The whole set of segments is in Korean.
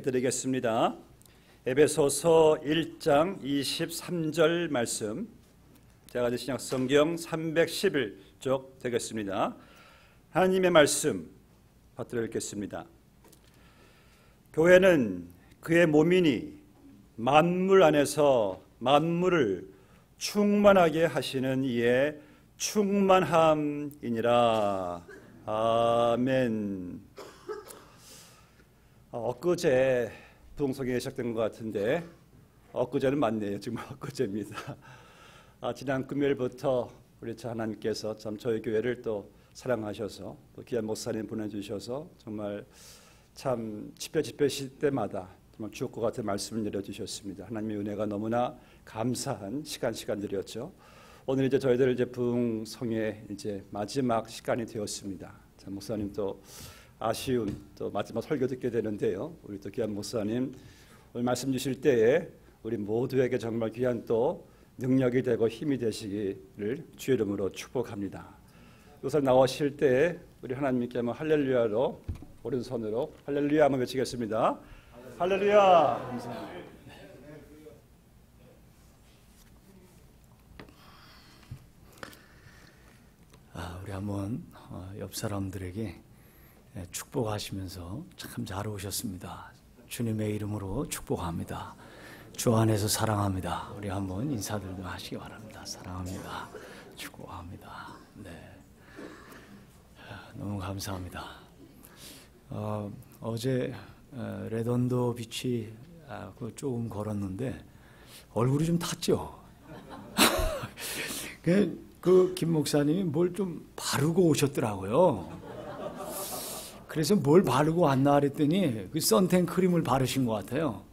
드리겠습니다. 에베소서 1장 23절 말씀, 제가 가진 신약 성경 311쪽 되겠습니다. 하나님의 말씀 받들어 읽겠습니다. 교회는 그의 몸이니 만물 안에서 만물을 충만하게 하시는 이의 충만함이니라. 아멘. 엊그제 부흥성에 시작된 것 같은데 엊그제는 맞네요. 지금 엊그제입니다. 지난 금요일부터 우리 하나님께서 참 저희 교회를 또 사랑하셔서 또 귀한 목사님 보내주셔서 정말 참 집회 때마다 정말 주옥과 같은 말씀을 내려주셨습니다. 하나님의 은혜가 너무나 감사한 시간들이었죠. 오늘 이제 저희들 이제 부흥성의 이제 마지막 시간이 되었습니다. 참 목사님 또 아쉬운 또 마지막 설교 듣게 되는데요. 우리 또 귀한 목사님 오늘 말씀 주실 때에 우리 모두에게 정말 귀한 또 능력이 되고 힘이 되시기를 주의 이름으로 축복합니다. 우선 나오실 때에 우리 하나님께 한번 할렐루야로 오른손으로 할렐루야 한번 외치겠습니다. 할렐루야. 감사합니다. 우리 한번 옆 사람들에게 축복하시면서 참 잘 오셨습니다. 주님의 이름으로 축복합니다. 주 안에서 사랑합니다. 우리 한번 인사들 좀 하시기 바랍니다. 사랑합니다. 축복합니다. 네, 너무 감사합니다. 어제 레던도 비치 조금 걸었는데 얼굴이 좀 탔죠. 그 김 목사님이 뭘 좀 바르고 오셨더라고요. 그래서 뭘 바르고 왔나 그랬더니 그 선텐 크림을 바르신 것 같아요.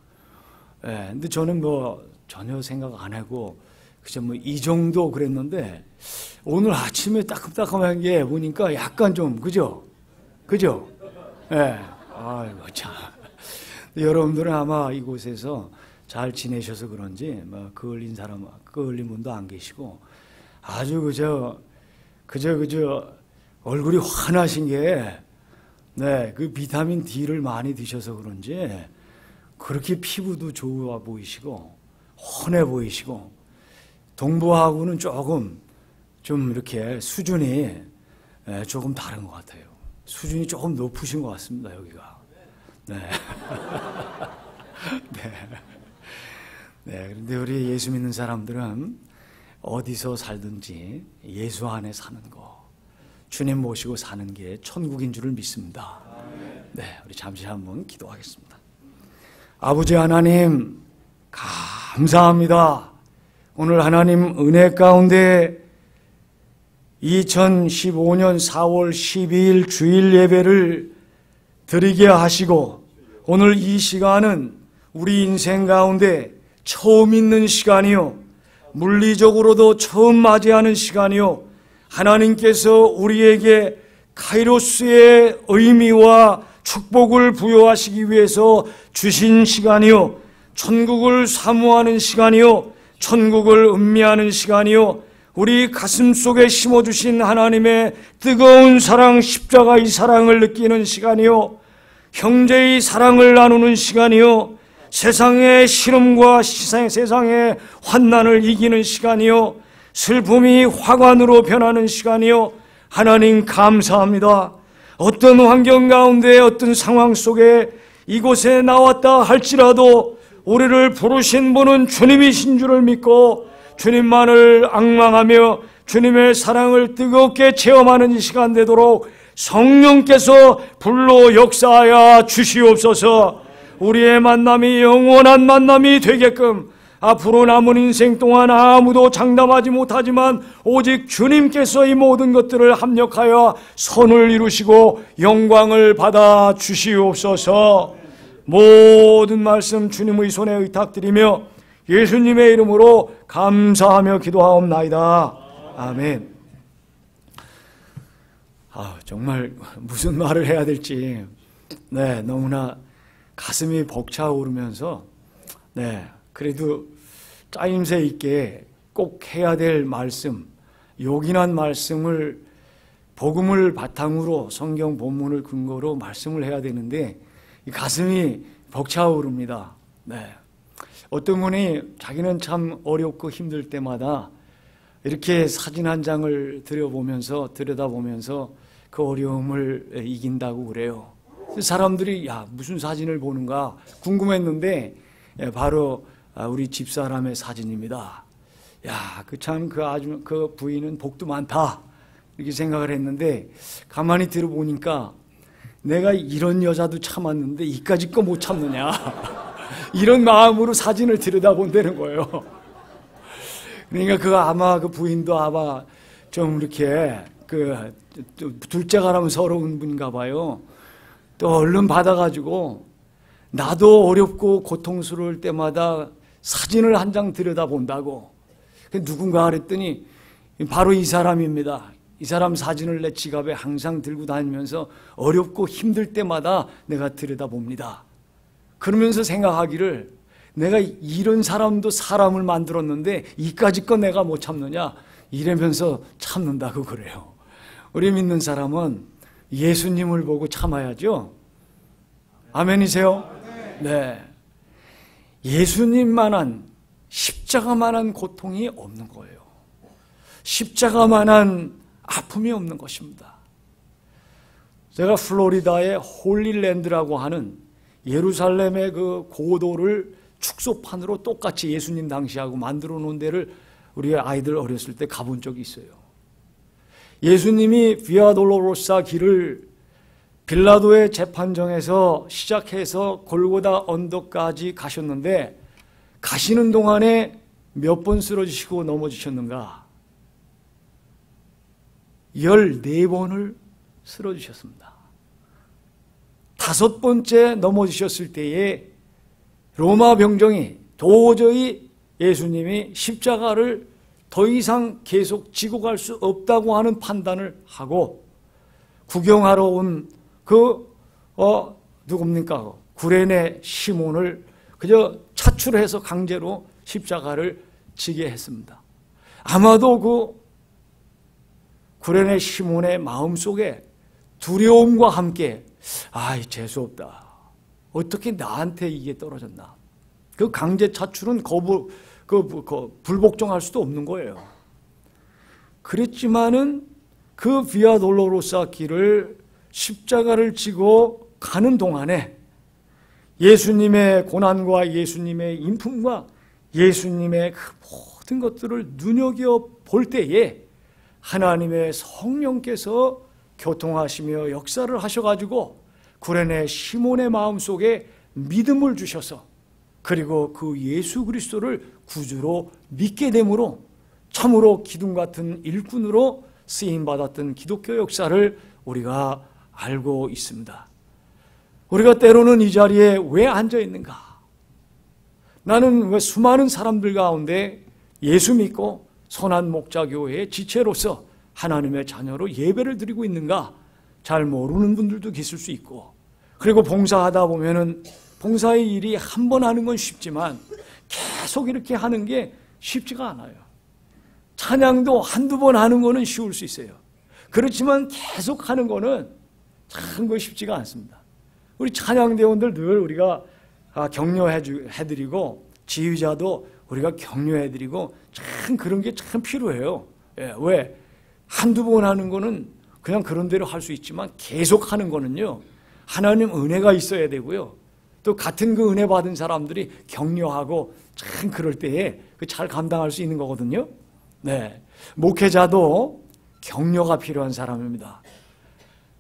예, 근데 저는 뭐 전혀 생각 안 하고 그저 뭐 이 정도 그랬는데 오늘 아침에 따끔따끔한 게 보니까 약간 좀 그죠? 예, 아이고 참. 여러분들은 아마 이곳에서 잘 지내셔서 그런지 뭐 그을린 분도 안 계시고 아주 그저 얼굴이 환하신 게 네, 그 비타민 D를 많이 드셔서 그런지 그렇게 피부도 좋아 보이시고 환해 보이시고 동부하고는 조금 좀 이렇게 수준이 조금 다른 것 같아요. 수준이 조금 높으신 것 같습니다, 여기가. 네. 네. 그런데 우리 예수 믿는 사람들은 어디서 살든지 예수 안에 사는 거, 주님 모시고 사는 게 천국인 줄을 믿습니다. 네, 우리 잠시 한번 기도하겠습니다. 아버지 하나님, 감사합니다. 오늘 하나님 은혜 가운데 2015년 4월 12일 주일 예배를 드리게 하시고 오늘 이 시간은 우리 인생 가운데 처음 있는 시간이요, 물리적으로도 처음 맞이하는 시간이요, 하나님께서 우리에게 카이로스의 의미와 축복을 부여하시기 위해서 주신 시간이요, 천국을 사모하는 시간이요, 천국을 음미하는 시간이요, 우리 가슴 속에 심어주신 하나님의 뜨거운 사랑, 십자가의 사랑을 느끼는 시간이요, 형제의 사랑을 나누는 시간이요, 세상의 시름과 세상의 환난을 이기는 시간이요, 슬픔이 화관으로 변하는 시간이요. 하나님 감사합니다. 어떤 환경 가운데 어떤 상황 속에 이곳에 나왔다 할지라도 우리를 부르신 분은 주님이신 줄을 믿고 주님만을 앙망하며 주님의 사랑을 뜨겁게 체험하는 이 시간 되도록 성령께서 불로 역사하여 주시옵소서. 우리의 만남이 영원한 만남이 되게끔 앞으로 남은 인생 동안 아무도 장담하지 못하지만 오직 주님께서 이 모든 것들을 합력하여 선을 이루시고 영광을 받아 주시옵소서. 모든 말씀 주님의 손에 의탁드리며 예수님의 이름으로 감사하며 기도하옵나이다. 아멘. 정말 무슨 말을 해야 될지 너무나 가슴이 벅차오르면서 그래도 짜임새 있게 꼭 해야 될 말씀, 요긴한 말씀을 복음을 바탕으로 성경 본문을 근거로 말씀을 해야 되는데 가슴이 벅차오릅니다. 어떤 분이 자기는 참 어렵고 힘들 때마다 이렇게 사진 한 장을 들여다보면서 그 어려움을 이긴다고 그래요. 사람들이 무슨 사진을 보는가 궁금했는데 바로 우리 집사람의 사진입니다. 그 부인은 복도 많다 이렇게 생각을 했는데 가만히 들어보니까 내가 이런 여자도 참았는데 이까짓 거 못 참느냐 이런 마음으로 사진을 들여다본다는 거예요. 그러니까 아마 그 부인도 아마 좀 이렇게 둘째가라면 서러운 분인가 봐요. 또 얼른 받아가지고 나도 어렵고 고통스러울 때마다 사진을 한 장 들여다본다고. 누군가 그랬더니 바로 이 사람입니다. 이 사람 사진을 내 지갑에 항상 들고 다니면서 어렵고 힘들 때마다 내가 들여다봅니다. 그러면서 생각하기를 내가 이런 사람도 사람을 만들었는데 이까짓 거 내가 못 참느냐 이러면서 참는다고 그래요. 우리 믿는 사람은 예수님을 보고 참아야죠. 아멘이세요? 네. 예수님만한 십자가만한 고통이 없는 거예요. 십자가만한 아픔이 없는 것입니다. 제가 플로리다의 홀리랜드라고 하는 예루살렘의 그 고도를 축소판으로 똑같이 예수님 당시하고 만들어 놓은 데를 우리 아이들 어렸을 때 가본 적이 있어요. 예수님이 비아 돌로로사 길을 빌라도의 재판정에서 시작해서 골고다 언덕까지 가셨는데 가시는 동안에 몇 번 쓰러지시고 넘어지셨는가? 14번을 쓰러지셨습니다. 5번째 넘어지셨을 때에 로마 병정이 도저히 예수님이 십자가를 더 이상 계속 지고 갈 수 없다고 하는 판단을 하고 구경하러 온 누굽니까? 구레네 시몬을 그저 차출해서 강제로 십자가를 지게 했습니다. 아마도 구레네 시몬의 마음속에 두려움과 함께 재수없다. 어떻게 나한테 이게 떨어졌나? 그 강제 차출은 불복종할 수도 없는 거예요. 그랬지만은 그 비아 돌로로사 길을 십자가를 지고 가는 동안에 예수님의 고난과 예수님의 인품과 예수님의 그 모든 것들을 눈여겨볼 때에 하나님의 성령께서 교통하시며 역사를 하셔가지고 구레네 시몬의 마음속에 믿음을 주셔서 그리고 그 예수 그리스도를 구주로 믿게 되므로 참으로 기둥 같은 일꾼으로 쓰임받았던 기독교 역사를 우리가 알고 있습니다. 우리가 때로는 이 자리에 왜 앉아 있는가? 나는 왜 수많은 사람들 가운데 예수 믿고 선한 목자교회의 지체로서 하나님의 자녀로 예배를 드리고 있는가? 잘 모르는 분들도 계실 수 있고, 그리고 봉사하다 보면은 봉사의 일이 한 번 하는 건 쉽지만 계속 이렇게 하는 게 쉽지가 않아요. 찬양도 한두 번 하는 거는 쉬울 수 있어요. 그렇지만 계속 하는 거는 참 그 쉽지가 않습니다. 우리 찬양대원들 늘 우리가 격려해드리고, 지휘자도 우리가 격려해드리고, 참 그런 게 참 필요해요. 왜? 한두 번 하는 거는 그냥 그런 대로 할 수 있지만 계속 하는 거는요, 하나님 은혜가 있어야 되고요, 또 같은 그 은혜 받은 사람들이 격려하고 참 그럴 때에 잘 감당할 수 있는 거거든요. 네, 목회자도 격려가 필요한 사람입니다.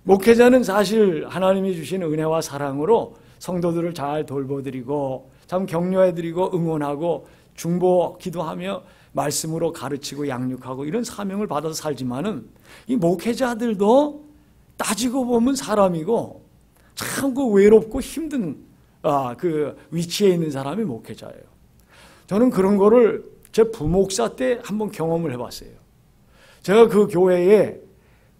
목회자는 사실 하나님이 주신 은혜와 사랑으로 성도들을 잘 돌보드리고 참 격려해드리고 응원하고 중보 기도하며 말씀으로 가르치고 양육하고 이런 사명을 받아서 살지만은 이 목회자들도 따지고 보면 사람이고 참 그 외롭고 힘든 그 위치에 있는 사람이 목회자예요. 저는 그런 거를 제 부목사 때 한번 경험을 해봤어요. 제가 그 교회에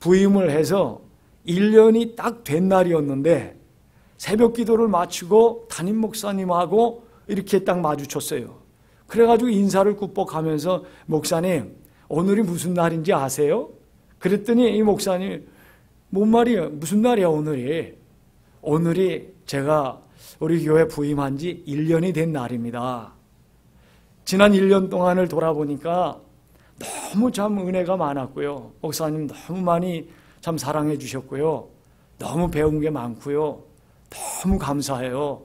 부임을 해서 1년이 딱 된 날이었는데 새벽 기도를 마치고 담임 목사님하고 이렇게 딱 마주쳤어요. 그래가지고 인사를 굽벅하면서 목사님 오늘이 무슨 날인지 아세요? 그랬더니 이 목사님이 뭔 말이에요? 무슨 날이야 오늘이? 오늘이 제가 우리 교회 부임한 지 1년이 된 날입니다. 지난 1년 동안을 돌아보니까 너무 참 은혜가 많았고요. 목사님 너무 많이 참 사랑해 주셨고요. 너무 배운 게 많고요. 너무 감사해요.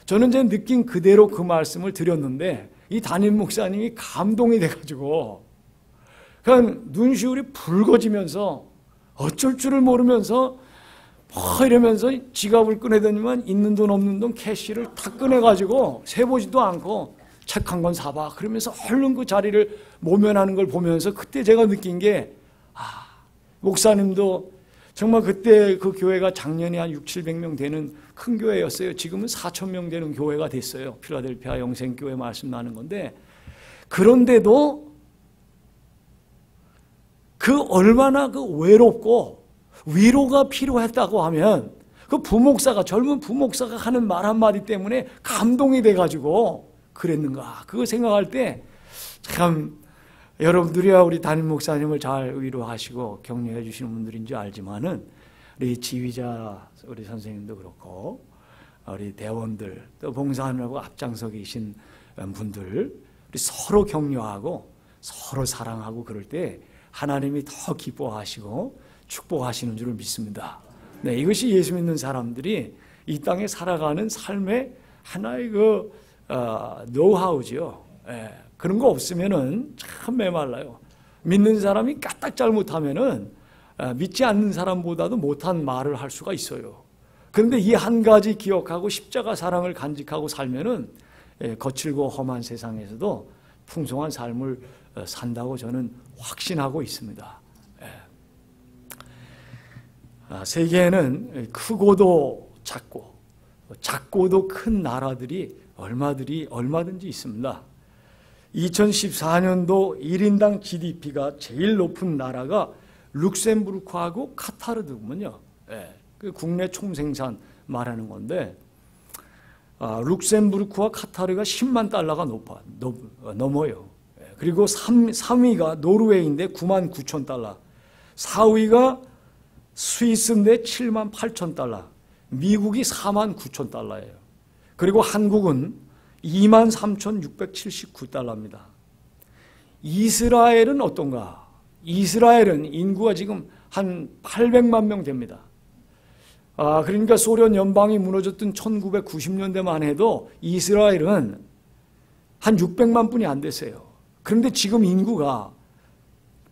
저는 제 느낀 그대로 그 말씀을 드렸는데 이 담임 목사님이 감동이 돼가지고 그냥 눈시울이 붉어지면서 어쩔 줄을 모르면서 이러면서 지갑을 꺼내더니만 있는 돈 없는 돈 캐시를 탁 꺼내가지고 세보지도 않고 책 한 권 사봐 그러면서 얼른 그 자리를 모면하는 걸 보면서 그때 제가 느낀 게 목사님도 정말 그때 그 교회가 작년에 한 600~700명 되는 큰 교회였어요. 지금은 4,000명 되는 교회가 됐어요. 필라델피아 영생교회 말씀 나는 건데, 그런데도 그 얼마나 그 외롭고 위로가 필요했다고 하면 그 부목사가, 젊은 부목사가 하는 말 한마디 때문에 감동이 돼가지고 그랬는가. 그거 생각할 때 참 여러분들이야 우리 담임 목사님을 잘 위로하시고 격려해 주시는 분들인지 알지만은 우리 지휘자 우리 선생님도 그렇고 우리 대원들 또 봉사하느라고 앞장서 계신 분들 우리 서로 격려하고 서로 사랑하고 그럴 때 하나님이 더 기뻐하시고 축복하시는 줄을 믿습니다. 네, 이것이 예수 믿는 사람들이 이 땅에 살아가는 삶의 하나의 그 노하우지요. 예, 그런 거 없으면은 참 메말라요. 믿는 사람이 까딱 잘못하면은 믿지 않는 사람보다도 못한 말을 할 수가 있어요. 그런데 이 한 가지 기억하고 십자가 사랑을 간직하고 살면은 거칠고 험한 세상에서도 풍성한 삶을 산다고 저는 확신하고 있습니다. 세계에는 크고도 작고 작고도 큰 나라들이 얼마든지 있습니다. 2014년도 1인당 GDP가 제일 높은 나라가 룩셈부르크하고 카타르더군요. 그 국내 총생산 말하는 건데 룩셈부르크와 카타르가 10만 달러가 넘어요. 그리고 3위가 노르웨이인데 9만 9천 달러, 4위가 스위스인데 7만 8천 달러, 미국이 4만 9천 달러예요. 그리고 한국은 2만 3,679달러입니다. 이스라엘은 어떤가? 이스라엘은 인구가 지금 한 800만 명 됩니다. 그러니까 소련 연방이 무너졌던 1990년대만 해도 이스라엘은 한 600만 분이 안 됐어요. 그런데 지금 인구가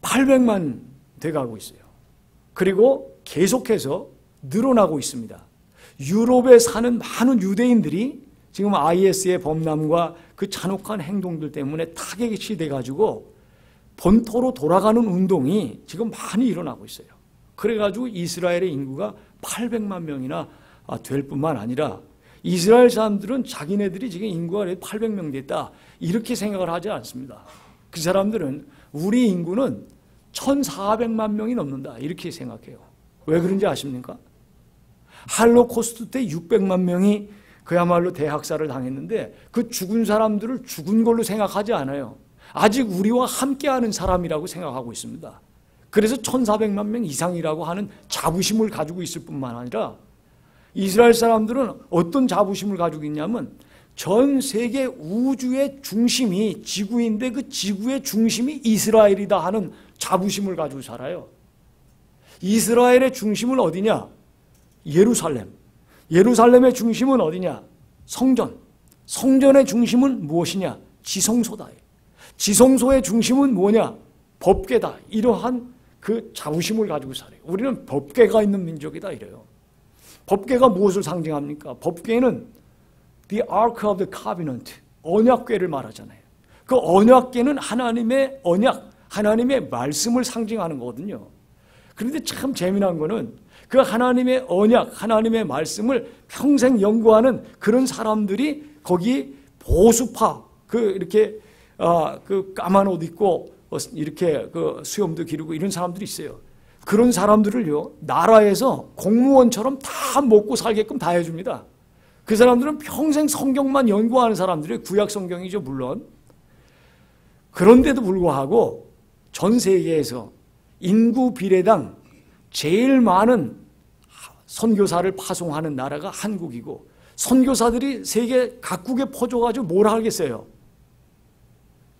800만 돼가고 있어요. 그리고 계속해서 늘어나고 있습니다. 유럽에 사는 많은 유대인들이 지금 IS의 범람과 그 잔혹한 행동들 때문에 타격이 돼가지고 본토로 돌아가는 운동이 지금 많이 일어나고 있어요. 그래가지고 이스라엘의 인구가 800만 명이나 될 뿐만 아니라 이스라엘 사람들은 자기네들이 지금 인구가 800명 됐다 이렇게 생각을 하지 않습니다. 그 사람들은 우리 인구는 1400만 명이 넘는다 이렇게 생각해요. 왜 그런지 아십니까? 할로코스트 때 600만 명이 그야말로 대학살을 당했는데 그 죽은 사람들을 죽은 걸로 생각하지 않아요. 아직 우리와 함께하는 사람이라고 생각하고 있습니다. 그래서 1400만 명 이상이라고 하는 자부심을 가지고 있을 뿐만 아니라 이스라엘 사람들은 어떤 자부심을 가지고 있냐면 전 세계 우주의 중심이 지구인데 그 지구의 중심이 이스라엘이다 하는 자부심을 가지고 살아요. 이스라엘의 중심은 어디냐? 예루살렘. 예루살렘의 중심은 어디냐? 성전. 성전의 중심은 무엇이냐? 지성소다. 지성소의 중심은 뭐냐? 법궤다. 이러한 그 자부심을 가지고 살아요. 우리는 법궤가 있는 민족이다 이래요. 법궤가 무엇을 상징합니까? 법궤는 The Ark of the Covenant, 언약궤를 말하잖아요. 그 언약궤는 하나님의 언약, 하나님의 말씀을 상징하는 거거든요. 그런데 참 재미난 거는 그 하나님의 언약, 하나님의 말씀을 평생 연구하는 그런 사람들이 거기 보수파, 이렇게 그 까만 옷 입고 이렇게 그 수염도 기르고 이런 사람들이 있어요. 그런 사람들을요, 나라에서 공무원처럼 다 먹고 살게끔 다 해줍니다. 그 사람들은 평생 성경만 연구하는 사람들이 구약 성경이죠, 물론. 그런데도 불구하고 전 세계에서 인구 비례당 제일 많은 선교사를 파송하는 나라가 한국이고 선교사들이 세계 각국에 퍼져가지고 뭘 하겠어요?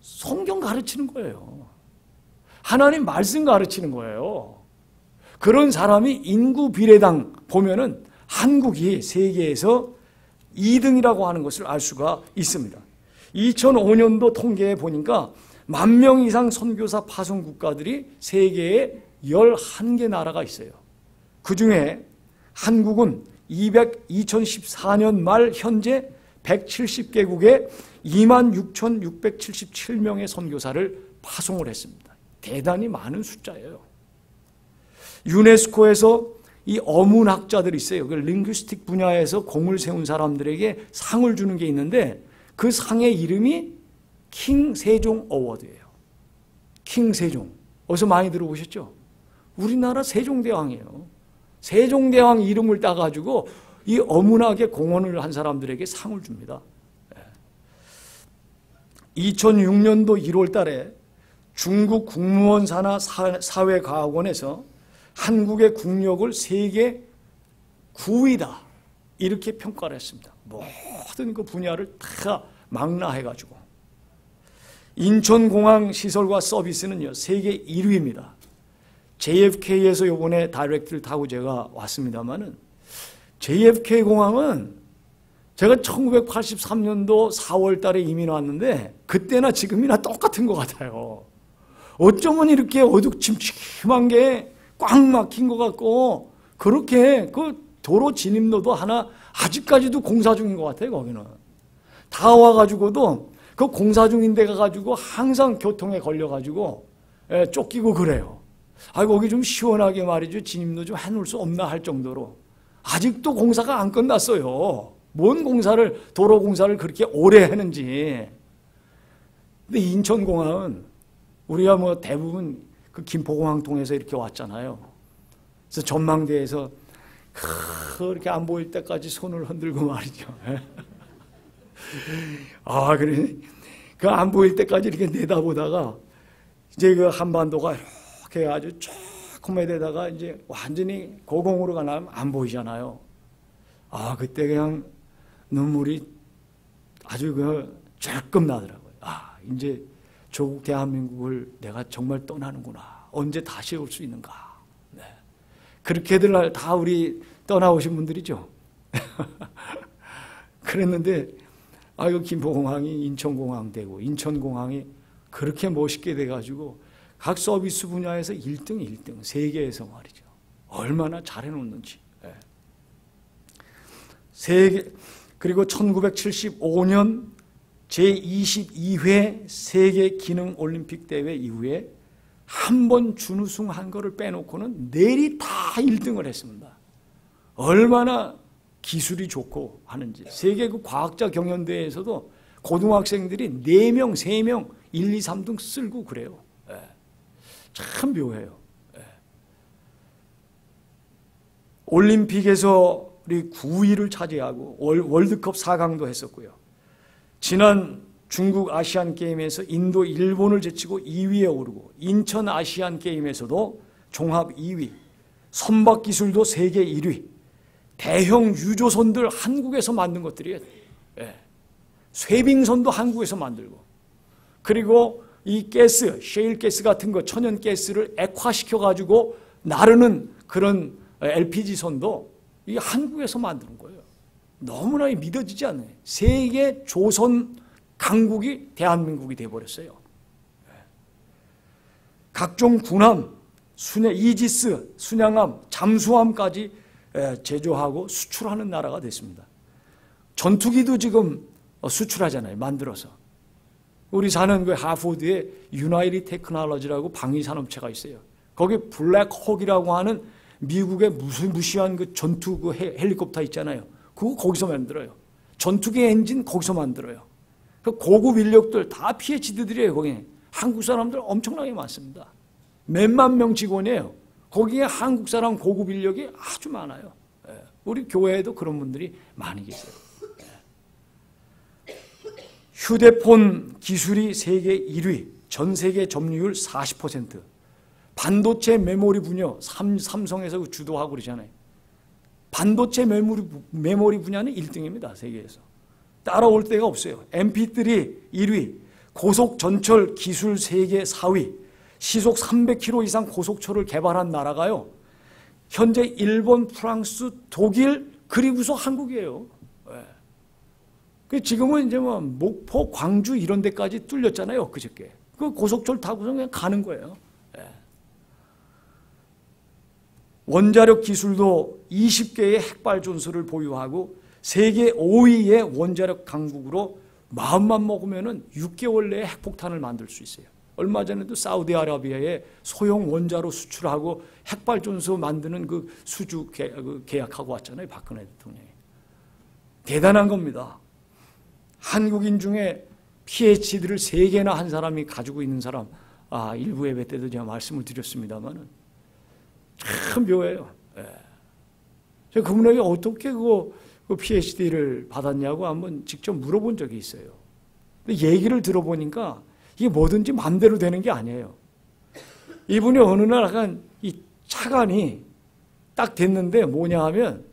성경 가르치는 거예요. 하나님 말씀 가르치는 거예요. 그런 사람이 인구 비례당 보면은 한국이 세계에서 2등이라고 하는 것을 알 수가 있습니다. 2005년도 통계에 보니까 10,000명 이상 선교사 파송 국가들이 세계에 11개 나라가 있어요. 그 중에 한국은 2014년 말 현재 170개국에 26,677명의 선교사를 파송을 했습니다. 대단히 많은 숫자예요. 유네스코에서 이 어문학자들이 있어요. 그 링귀스틱 분야에서 공을 세운 사람들에게 상을 주는 게 있는데 그 상의 이름이 킹 세종 어워드예요. 킹 세종. 어디서 많이 들어보셨죠? 우리나라 세종대왕이에요. 세종대왕 이름을 따가지고 이 어문학에 공헌을 한 사람들에게 상을 줍니다. 2006년도 1월 달에 중국 국무원 산하 사회과학원에서 한국의 국력을 세계 9위다 이렇게 평가를 했습니다. 모든 그 분야를 다 망라해가지고. 인천공항 시설과 서비스는요 세계 1위입니다. JFK에서 이번에 다이렉트를 타고 제가 왔습니다만은 JFK 공항은 제가 1983년도 4월 달에 이민 왔는데 그때나 지금이나 똑같은 것 같아요. 어쩌면 이렇게 어둑침침한 게 꽉 막힌 것 같고 그렇게 그 도로 진입로도 하나 아직까지도 공사 중인 것 같아요. 거기는 다 와가지고도 그 공사 중인 데 가가지고 항상 교통에 걸려가지고 쫓기고 그래요. 거기 좀 시원하게 말이죠. 진입로 좀 해놓을 수 없나 할 정도로 아직도 공사가 안 끝났어요. 뭔 공사를 도로 공사를 그렇게 오래 했는지. 근데 인천공항은 우리가 뭐 대부분 그 김포공항 통해서 이렇게 왔잖아요. 그래서 전망대에서 그렇게 안 보일 때까지 손을 흔들고 말이죠. 그래 그 안 보일 때까지 이렇게 내다보다가 이제 그 한반도가 이렇게 아주 조그매 데다가 이제 완전히 고공으로 가면 안 보이잖아요. 그때 그냥 눈물이 아주 그 찔끔 나더라고요. 이제 조국 대한민국을 내가 정말 떠나는구나. 언제 다시 올 수 있는가. 네. 그렇게들 다 우리 떠나오신 분들이죠. 그랬는데 이거 김포공항이 인천공항 되고 인천공항이 그렇게 멋있게 돼가지고 각 서비스 분야에서 1등 세계에서 말이죠. 얼마나 잘해놓는지. 세계 그리고 1975년 제22회 세계 기능 올림픽 대회 이후에 한 번 준우승한 거를 빼놓고는 내리 다 1등을 했습니다. 얼마나 기술이 좋고 하는지. 세계 그 과학자 경연대회에서도 고등학생들이 4명, 3명, 1, 2, 3등 쓸고 그래요. 예. 참 묘해요. 예. 올림픽에서 우리 9위를 차지하고 월드컵 4강도 했었고요. 지난 중국 아시안 게임에서 인도, 일본을 제치고 2위에 오르고 인천 아시안 게임에서도 종합 2위, 선박 기술도 세계 1위, 대형 유조선들 한국에서 만든 것들이에요. 예. 쇠빙선도 한국에서 만들고, 그리고 이 가스, 셰일 가스 같은 거, 천연 가스를 액화시켜 가지고 나르는 그런 LPG 선도 이 한국에서 만드는 거예요. 너무나 믿어지지 않아요. 세계 조선 강국이 대한민국이 되어버렸어요. 각종 군함, 이지스, 순양함, 잠수함까지 제조하고 수출하는 나라가 됐습니다. 전투기도 지금 수출하잖아요. 만들어서. 우리 사는 그 하버드에 유나이티드 테크놀로지라고 방위산업체가 있어요. 거기 블랙호크라고 하는 미국의 무시무시한 그 전투 그 헬리콥터 있잖아요. 그거 거기서 만들어요. 전투기 엔진 거기서 만들어요. 그 고급 인력들 다 PhD들이에요. 거기 한국 사람들 엄청나게 많습니다. 몇만 명 직원이에요. 거기에 한국 사람 고급 인력이 아주 많아요. 우리 교회에도 그런 분들이 많이 계세요. 휴대폰 기술이 세계 1위, 전 세계 점유율 40%. 반도체 메모리 분야, 삼성에서 주도하고 그러잖아요. 반도체 메모리 분야는 1등입니다. 세계에서. 따라올 데가 없어요. MP3 1위, 고속 전철 기술 세계 4위, 시속 300km 이상 고속철을 개발한 나라가요. 현재 일본, 프랑스, 독일, 그리고서 한국이에요. 지금은 이제 뭐 목포, 광주 이런 데까지 뚫렸잖아요. 그저께. 그 고속철 타고서 그냥 가는 거예요. 원자력 기술도 20개의 핵발전소를 보유하고 세계 5위의 원자력 강국으로 마음만 먹으면 6개월 내에 핵폭탄을 만들 수 있어요. 얼마 전에도 사우디아라비아에 소형 원자로 수출하고 핵발전소 만드는 그 수주 계약하고 왔잖아요. 박근혜 대통령이. 대단한 겁니다. 한국인 중에 PhD를 3개나 한 사람이 가지고 있는 사람, 일부 예배 때도 제가 말씀을 드렸습니다만은 참 묘해요. 제가 그분에게 어떻게 그 PhD를 받았냐고 한번 직접 물어본 적이 있어요. 근데 얘기를 들어보니까 이게 뭐든지 마음대로 되는 게 아니에요. 이분이 어느 날 약간 이 차관이 딱 됐는데 뭐냐 하면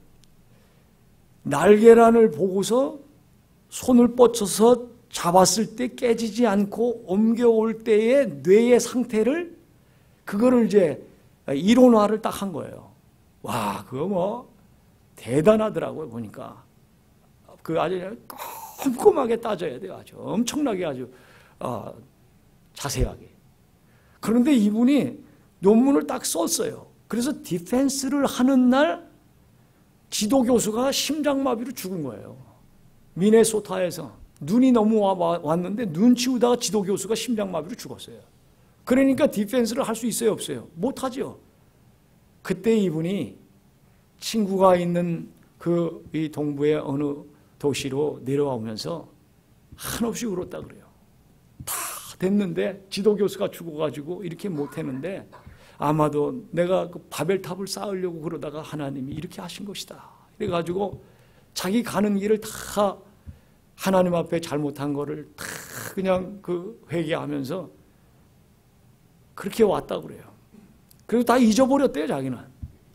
날계란을 보고서 손을 뻗쳐서 잡았을 때 깨지지 않고 옮겨올 때의 뇌의 상태를 그거를 이제 이론화를 딱 한 거예요. 와, 그거 뭐 대단하더라고요. 보니까 그 아주 꼼꼼하게 따져야 돼요. 아주 엄청나게 아주 자세하게. 그런데 이분이 논문을 딱 썼어요. 그래서 디펜스를 하는 날 지도 교수가 심장마비로 죽은 거예요. 미네소타에서 눈이 너무 왔는데 눈 치우다가 지도 교수가 심장마비로 죽었어요. 그러니까 디펜스를 할 수 있어요, 없어요? 못하죠. 그때 이분이 친구가 있는 이 동부의 어느 도시로 내려오면서 한없이 울었다 그래요. 다 됐는데 지도 교수가 죽어가지고 이렇게 못했는데 아마도 내가 그 바벨탑을 쌓으려고 그러다가 하나님이 이렇게 하신 것이다. 그래가지고 자기 가는 길을 다 하나님 앞에 잘못한 거를 다 그냥 그 회개하면서 그렇게 왔다 그래요. 그리고 다 잊어버렸대요, 자기는.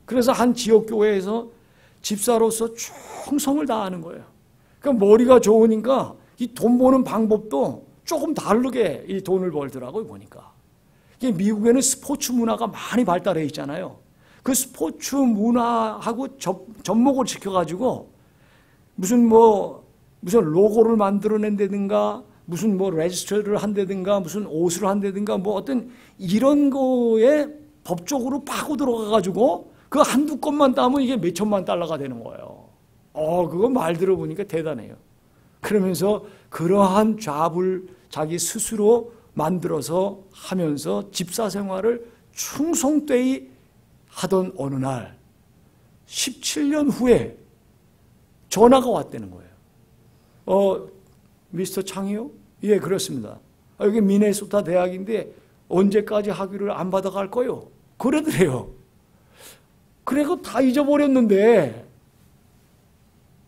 그래서 한 지역교회에서 집사로서 충성을 다하는 거예요. 그러니까 머리가 좋으니까 이 돈 버는 방법도 조금 다르게 이 돈을 벌더라고요, 보니까. 이게 미국에는 스포츠 문화가 많이 발달해 있잖아요. 그 스포츠 문화하고 접목을 시켜가지고 무슨 로고를 만들어낸다든가 무슨 레지스터를 한다든가 무슨 옷을 한다든가 뭐 어떤 이런 거에 법적으로 파고 들어가가지고 그 한두 건만 따면 이게 몇 천만 달러가 되는 거예요. 그거 말 들어보니까 대단해요. 그러면서 그러한 잡을 자기 스스로 만들어서 하면서 집사 생활을 충성되이 하던 어느 날 17년 후에 전화가 왔다는 거예요. 미스터 창이요? 예, 그렇습니다. 여기 미네소타 대학인데 언제까지 학위를 안 받아갈 거요? 그러더래요. 그래서 다 잊어버렸는데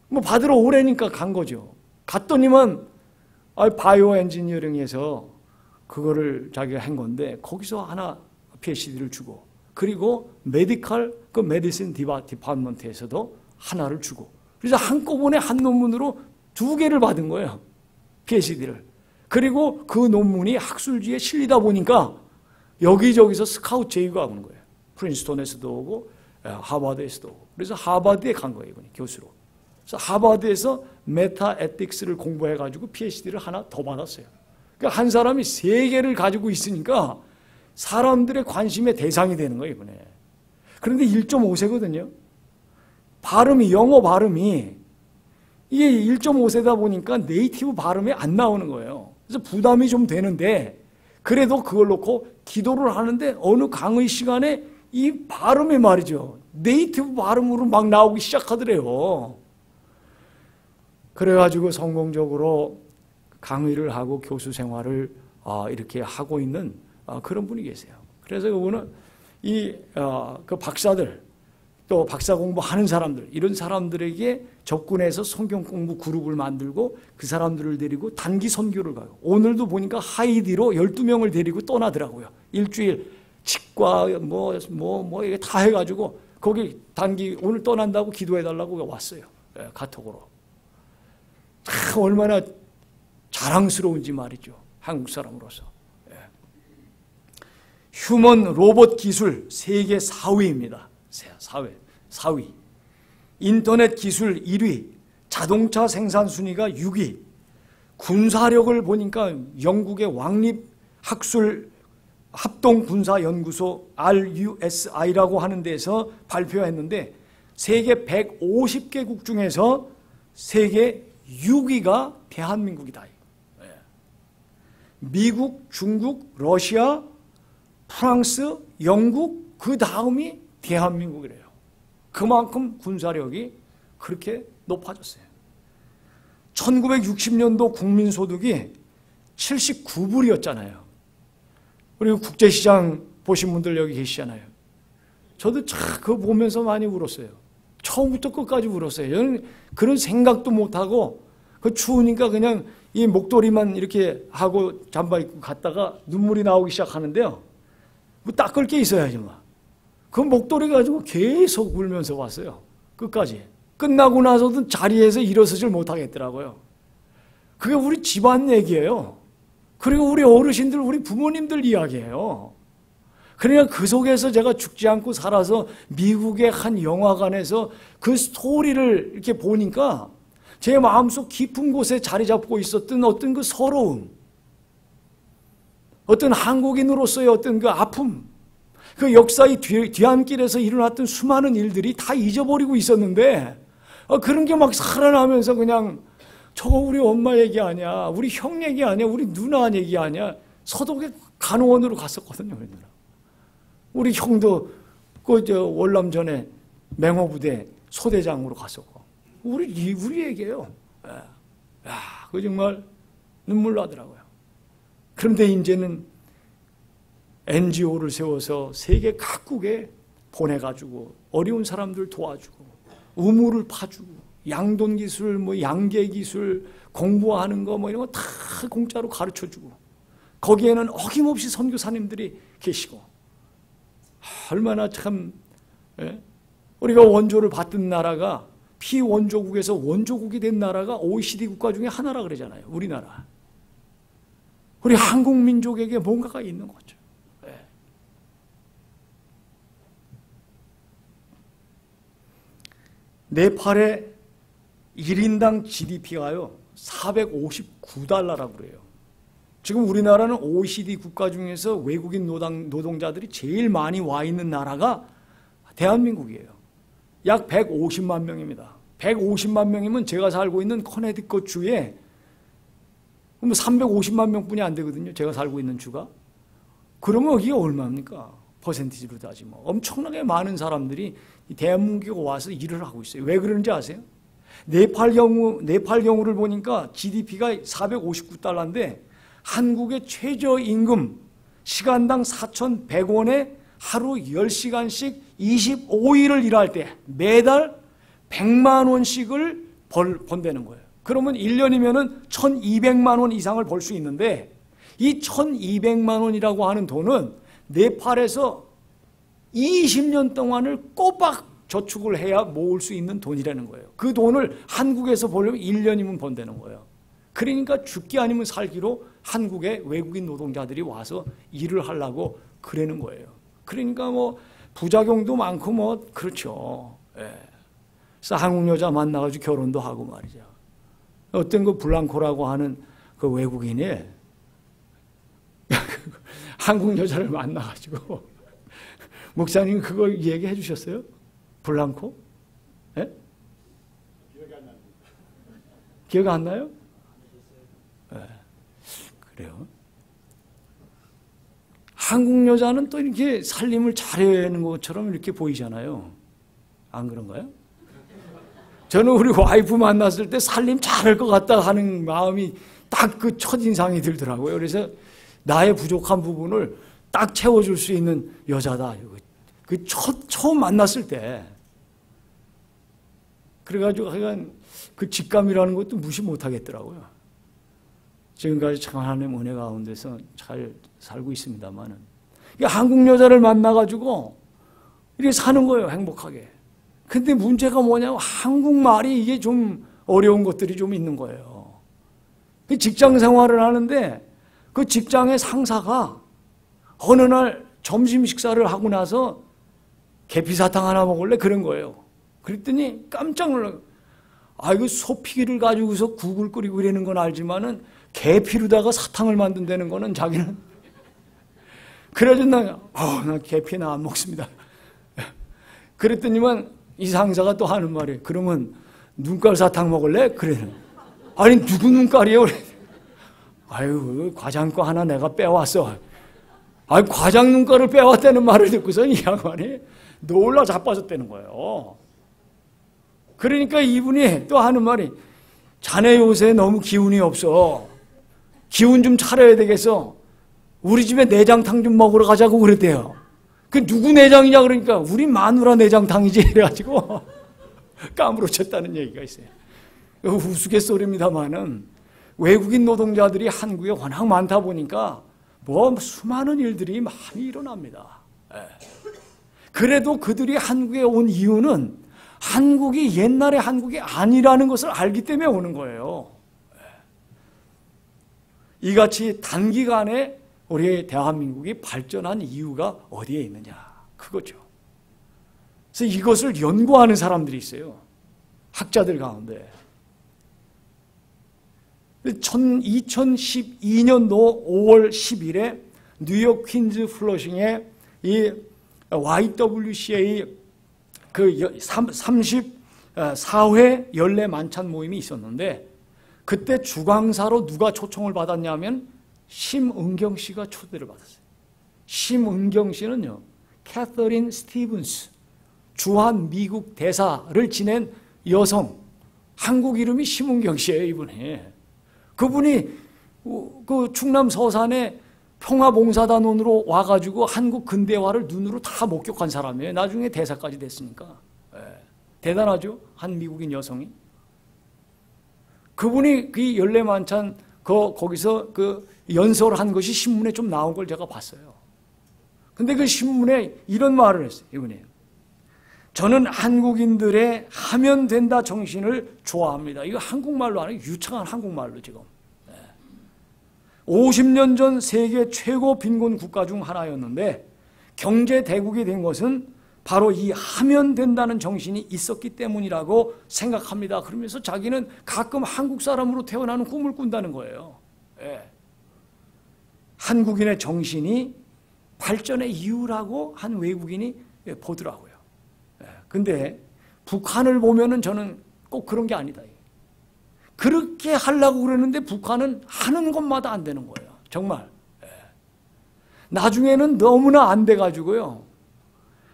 뭐 받으러 오래니까 간 거죠. 갔더니만 바이오 엔지니어링에서 그거를 자기가 한 건데 거기서 하나 PhD를 주고 그리고 메디컬 그 메디신 디파트먼트에서도 하나를 주고 그래서 한꺼번에 한 논문으로 2개를 받은 거예요. PhD를. 그리고 그 논문이 학술지에 실리다 보니까 여기저기서 스카우트 제의가 오는 거예요. 프린스턴에서도 오고 하버드에서도 오고. 그래서 하버드에 간 거예요. 이번에 교수로. 그래서 하버드에서 메타 에틱스를 공부해가지고 PhD를 하나 더 받았어요. 그러니까 한 사람이 3개를 가지고 있으니까 사람들의 관심의 대상이 되는 거예요. 이번에. 그런데 1.5세거든요. 발음이 영어 발음이 이게 1.5세다 보니까 네이티브 발음이 안 나오는 거예요. 그래서 부담이 좀 되는데 그래도 그걸 놓고 기도를 하는데 어느 강의 시간에 이 발음이 말이죠. 네이티브 발음으로 막 나오기 시작하더래요. 그래가지고 성공적으로 강의를 하고 교수 생활을 이렇게 하고 있는 그런 분이 계세요. 그래서 그분은 그 박사들 또 박사 공부하는 사람들 이런 사람들에게 접근해서 성경 공부 그룹을 만들고 그 사람들을 데리고 단기 선교를 가요. 오늘도 보니까 하이디로 12명을 데리고 떠나더라고요. 일주일 치과 이게 다 해가지고 거기 단기 오늘 떠난다고 기도해달라고 왔어요. 카톡으로. 얼마나 자랑스러운지 말이죠. 한국 사람으로서. 휴먼 로봇 기술 세계 4위입니다. 4위. 인터넷 기술 1위, 자동차 생산 순위가 6위, 군사력을 보니까 영국의 왕립학술 합동군사연구소 RUSI라고 하는 데서 발표했는데 세계 150개국 중에서 세계 6위가 대한민국이다. 미국, 중국, 러시아, 프랑스, 영국 그 다음이 대한민국이래요. 그만큼 군사력이 그렇게 높아졌어요. 1960년도 국민소득이 79불이었잖아요. 그리고 국제시장 보신 분들 여기 계시잖아요. 저도 참 그거 보면서 많이 울었어요. 처음부터 끝까지 울었어요. 저는 그런 생각도 못하고 그 추우니까 그냥 이 목도리만 이렇게 하고 잠바 입고 갔다가 눈물이 나오기 시작하는데요. 뭐 닦을 게 있어야지 막. 그 목도리 가지고 계속 울면서 왔어요. 끝까지. 끝나고 나서도 자리에서 일어서질 못하겠더라고요. 그게 우리 집안 얘기예요. 그리고 우리 어르신들, 우리 부모님들 이야기예요. 그러니까 그 속에서 제가 죽지 않고 살아서 미국의 한 영화관에서 그 스토리를 이렇게 보니까 제 마음속 깊은 곳에 자리 잡고 있었던 어떤 그 서러움, 어떤 한국인으로서의 어떤 그 아픔, 그 역사의 뒤안길에서 일어났던 수많은 일들이 다 잊어버리고 있었는데 그런 게 막 살아나면서 그냥 저거 우리 엄마 얘기 아니야, 우리 형 얘기 아니야, 우리 누나 얘기 아니야. 서독에 간호원으로 갔었거든요. 우리 형도 그 월남전에 맹호부대 소대장으로 갔었고 우리 얘기예요. 그 정말 눈물 나더라고요. 그런데 이제는 NGO를 세워서 세계 각국에 보내가지고 어려운 사람들 도와주고 우물을 파주고 양돈 기술, 양계 기술 공부하는 거 이런 거 다 공짜로 가르쳐주고 거기에는 어김없이 선교사님들이 계시고 얼마나 참 우리가 원조를 받던 나라가 피원조국에서 원조국이 된 나라가 OECD 국가 중에 하나라 그러잖아요. 우리나라. 우리 한국 민족에게 뭔가가 있는 거죠. 네팔의 1인당 GDP가요 459달러라고 그래요. 지금 우리나라는 OECD 국가 중에서 외국인 노동자들이 제일 많이 와 있는 나라가 대한민국이에요. 약 150만 명입니다. 150만 명이면 제가 살고 있는 커네티컷 주에 350만 명뿐이 안 되거든요. 제가 살고 있는 주가. 그러면 여기가 얼마입니까? 퍼센티지로 따지면 엄청나게 많은 사람들이 대한민국에 와서 일을 하고 있어요. 왜 그러는지 아세요? 네팔 경우를 보니까 GDP가 459달러인데 한국의 최저임금 시간당 4,100원에 하루 10시간씩 25일을 일할 때 매달 100만 원씩을 번다는 거예요. 그러면 1년이면은 1,200만 원 이상을 벌 수 있는데 이 1,200만 원이라고 하는 돈은 네팔에서 20년 동안을 꼬박 저축을 해야 모을 수 있는 돈이라는 거예요. 그 돈을 한국에서 벌려면 1년이면 번다는 거예요. 그러니까 죽기 아니면 살기로 한국에 외국인 노동자들이 와서 일을 하려고 그러는 거예요. 그러니까 뭐 부작용도 많고 뭐 그렇죠. 예. 그래서 한국 여자 만나가지고 결혼도 하고 말이죠. 어떤 그 블랑코라고 하는 그 외국인이 한국 여자를 만나가지고 목사님 그거 얘기해 주셨어요? 블랑코? 예? 기억이 안 나요? 예. 그래요. 한국 여자는 또 이렇게 살림을 잘해내는 것처럼 이렇게 보이잖아요. 안 그런가요? 저는 우리 와이프 만났을 때 살림 잘할 것 같다 하는 마음이 딱 그 첫인상이 들더라고요. 그래서 나의 부족한 부분을 딱 채워줄 수 있는 여자다. 그 처음 만났을 때. 그래가지고 하여간 그 직감이라는 것도 무시 못하겠더라고요. 지금까지 참 하나님 은혜 가운데서 잘 살고 있습니다만은. 한국 여자를 만나가지고 이렇게 사는 거예요, 행복하게. 근데 문제가 뭐냐면 한국말이 이게 좀 어려운 것들이 좀 있는 거예요. 직장 생활을 하는데 그 직장의 상사가 어느 날 점심 식사를 하고 나서 계피사탕 하나 먹을래? 그런 거예요. 그랬더니 깜짝 놀라요. 이거 소피기를 가지고서 국을 끓이고 이러는 건 알지만은 계피로다가 사탕을 만든다는 거는 자기는 그래서 나 계피는 안 먹습니다. 그랬더니만 이 상사가 또 하는 말이에요. 그러면 눈깔 사탕 먹을래? 그래. 아니 누구 눈깔이에요? 그래. 아유 과장 거 하나 내가 빼왔어. 과장 눈깔을 빼왔다는 말을 듣고서 이 양반이 놀라 자빠졌다는 거예요. 그러니까 이분이 또 하는 말이 자네 요새 너무 기운이 없어. 기운 좀 차려야 되겠어. 우리 집에 내장탕 좀 먹으러 가자고 그랬대요. 그 누구 내장이냐 그러니까 우리 마누라 내장탕이지 이래가지고 까무러쳤다는 얘기가 있어요. 우스갯소리입니다만은 외국인 노동자들이 한국에 워낙 많다 보니까 뭐 수많은 일들이 많이 일어납니다. 그래도 그들이 한국에 온 이유는 한국이 옛날의 한국이 아니라는 것을 알기 때문에 오는 거예요. 이같이 단기간에 우리 대한민국이 발전한 이유가 어디에 있느냐? 그거죠. 그래서 이것을 연구하는 사람들이 있어요. 학자들 가운데. 2012년도 5월 10일에 뉴욕 퀸즈 플러싱에 이 YWCA 그 34회 연례 만찬 모임이 있었는데 그때 주강사로 누가 초청을 받았냐면 심은경 씨가 초대를 받았어요. 심은경 씨는요, 캐서린 스티븐스, 주한 미국 대사를 지낸 여성, 한국 이름이 심은경 씨예요, 이분이. 그분이 그 충남 서산에 평화봉사단원으로 와가지고 한국 근대화를 눈으로 다 목격한 사람이에요. 나중에 대사까지 됐으니까. 대단하죠? 한 미국인 여성이. 그분이 그 연례만찬 거기서 그 연설한 것이 신문에 좀 나온 걸 제가 봤어요. 근데 그 신문에 이런 말을 했어요. 이분이. 저는 한국인들의 하면 된다 정신을 좋아합니다. 이거 한국말로 아니고 유창한 한국말로 지금. 50년 전 세계 최고 빈곤 국가 중 하나였는데 경제 대국이 된 것은 바로 이 하면 된다는 정신이 있었기 때문이라고 생각합니다. 그러면서 자기는 가끔 한국 사람으로 태어나는 꿈을 꾼다는 거예요. 한국인의 정신이 발전의 이유라고 한 외국인이 보더라고요. 근데 북한을 보면은 저는 꼭 꼭 그런 게 아니다. 그렇게 하려고 그러는데 북한은 하는 것마다 안 되는 거예요. 정말. 나중에는 너무나 안 돼가지고요.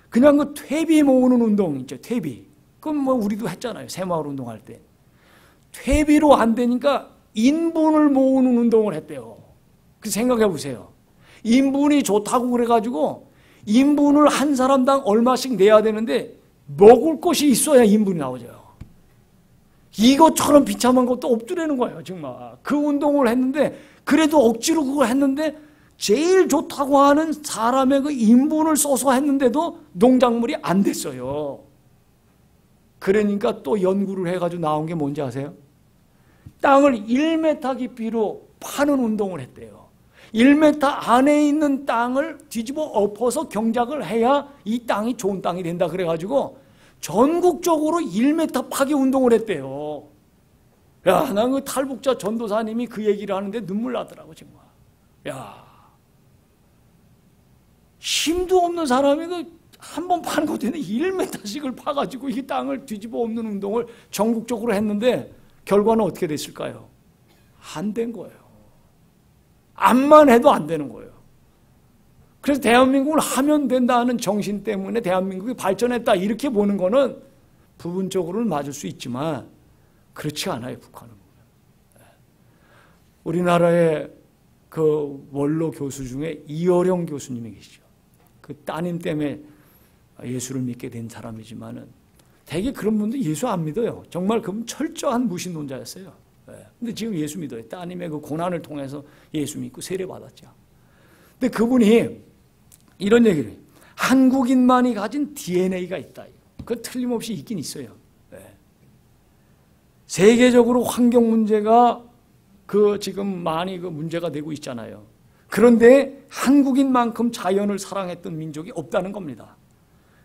그냥 그 퇴비 모으는 운동 있죠. 퇴비. 그건 뭐 우리도 했잖아요. 새마을 운동할 때. 퇴비로 안 되니까 인분을 모으는 운동을 했대요. 그 생각해 보세요. 인분이 좋다고 그래가지고 인분을 한 사람당 얼마씩 내야 되는데 먹을 것이 있어야 인분이 나오죠. 이것처럼 비참한 것도 없더라는 거예요. 정말. 그 운동을 했는데 그래도 억지로 그걸 했는데 제일 좋다고 하는 사람의 그 인분을 써서 했는데도 농작물이 안 됐어요. 그러니까 또 연구를 해가지고 나온 게 뭔지 아세요? 땅을 1m 깊이로 파는 운동을 했대요. 1m 안에 있는 땅을 뒤집어 엎어서 경작을 해야 이 땅이 좋은 땅이 된다 그래가지고 전국적으로 1m 파기 운동을 했대요. 야, 난 그 탈북자 전도사님이 그 얘기를 하는데 눈물 나더라고, 정말. 야, 힘도 없는 사람이 그 한 번 파는 것도 있는데 1m씩을 파가지고 이 땅을 뒤집어 엎는 운동을 전국적으로 했는데 결과는 어떻게 됐을까요? 안 된 거예요. 암만 해도 안 되는 거예요. 그래서 대한민국을 하면 된다는 정신 때문에 대한민국이 발전했다 이렇게 보는 거는 부분적으로는 맞을 수 있지만 그렇지 않아요. 북한은. 우리나라의 그 원로 교수 중에 이어령 교수님이 계시죠. 그 따님 때문에 예수를 믿게 된 사람이지만은 되게 그런 분도 예수 안 믿어요. 정말 그분 철저한 무신론자였어요. 근데 지금 예수 믿어요. 따님의 그 고난을 통해서 예수 믿고 세례 받았죠. 근데 그분이 이런 얘기를 해요. 한국인만이 가진 DNA가 있다. 그건 틀림없이 있긴 있어요. 세계적으로 환경 문제가 그 지금 많이 그 문제가 되고 있잖아요. 그런데 한국인만큼 자연을 사랑했던 민족이 없다는 겁니다.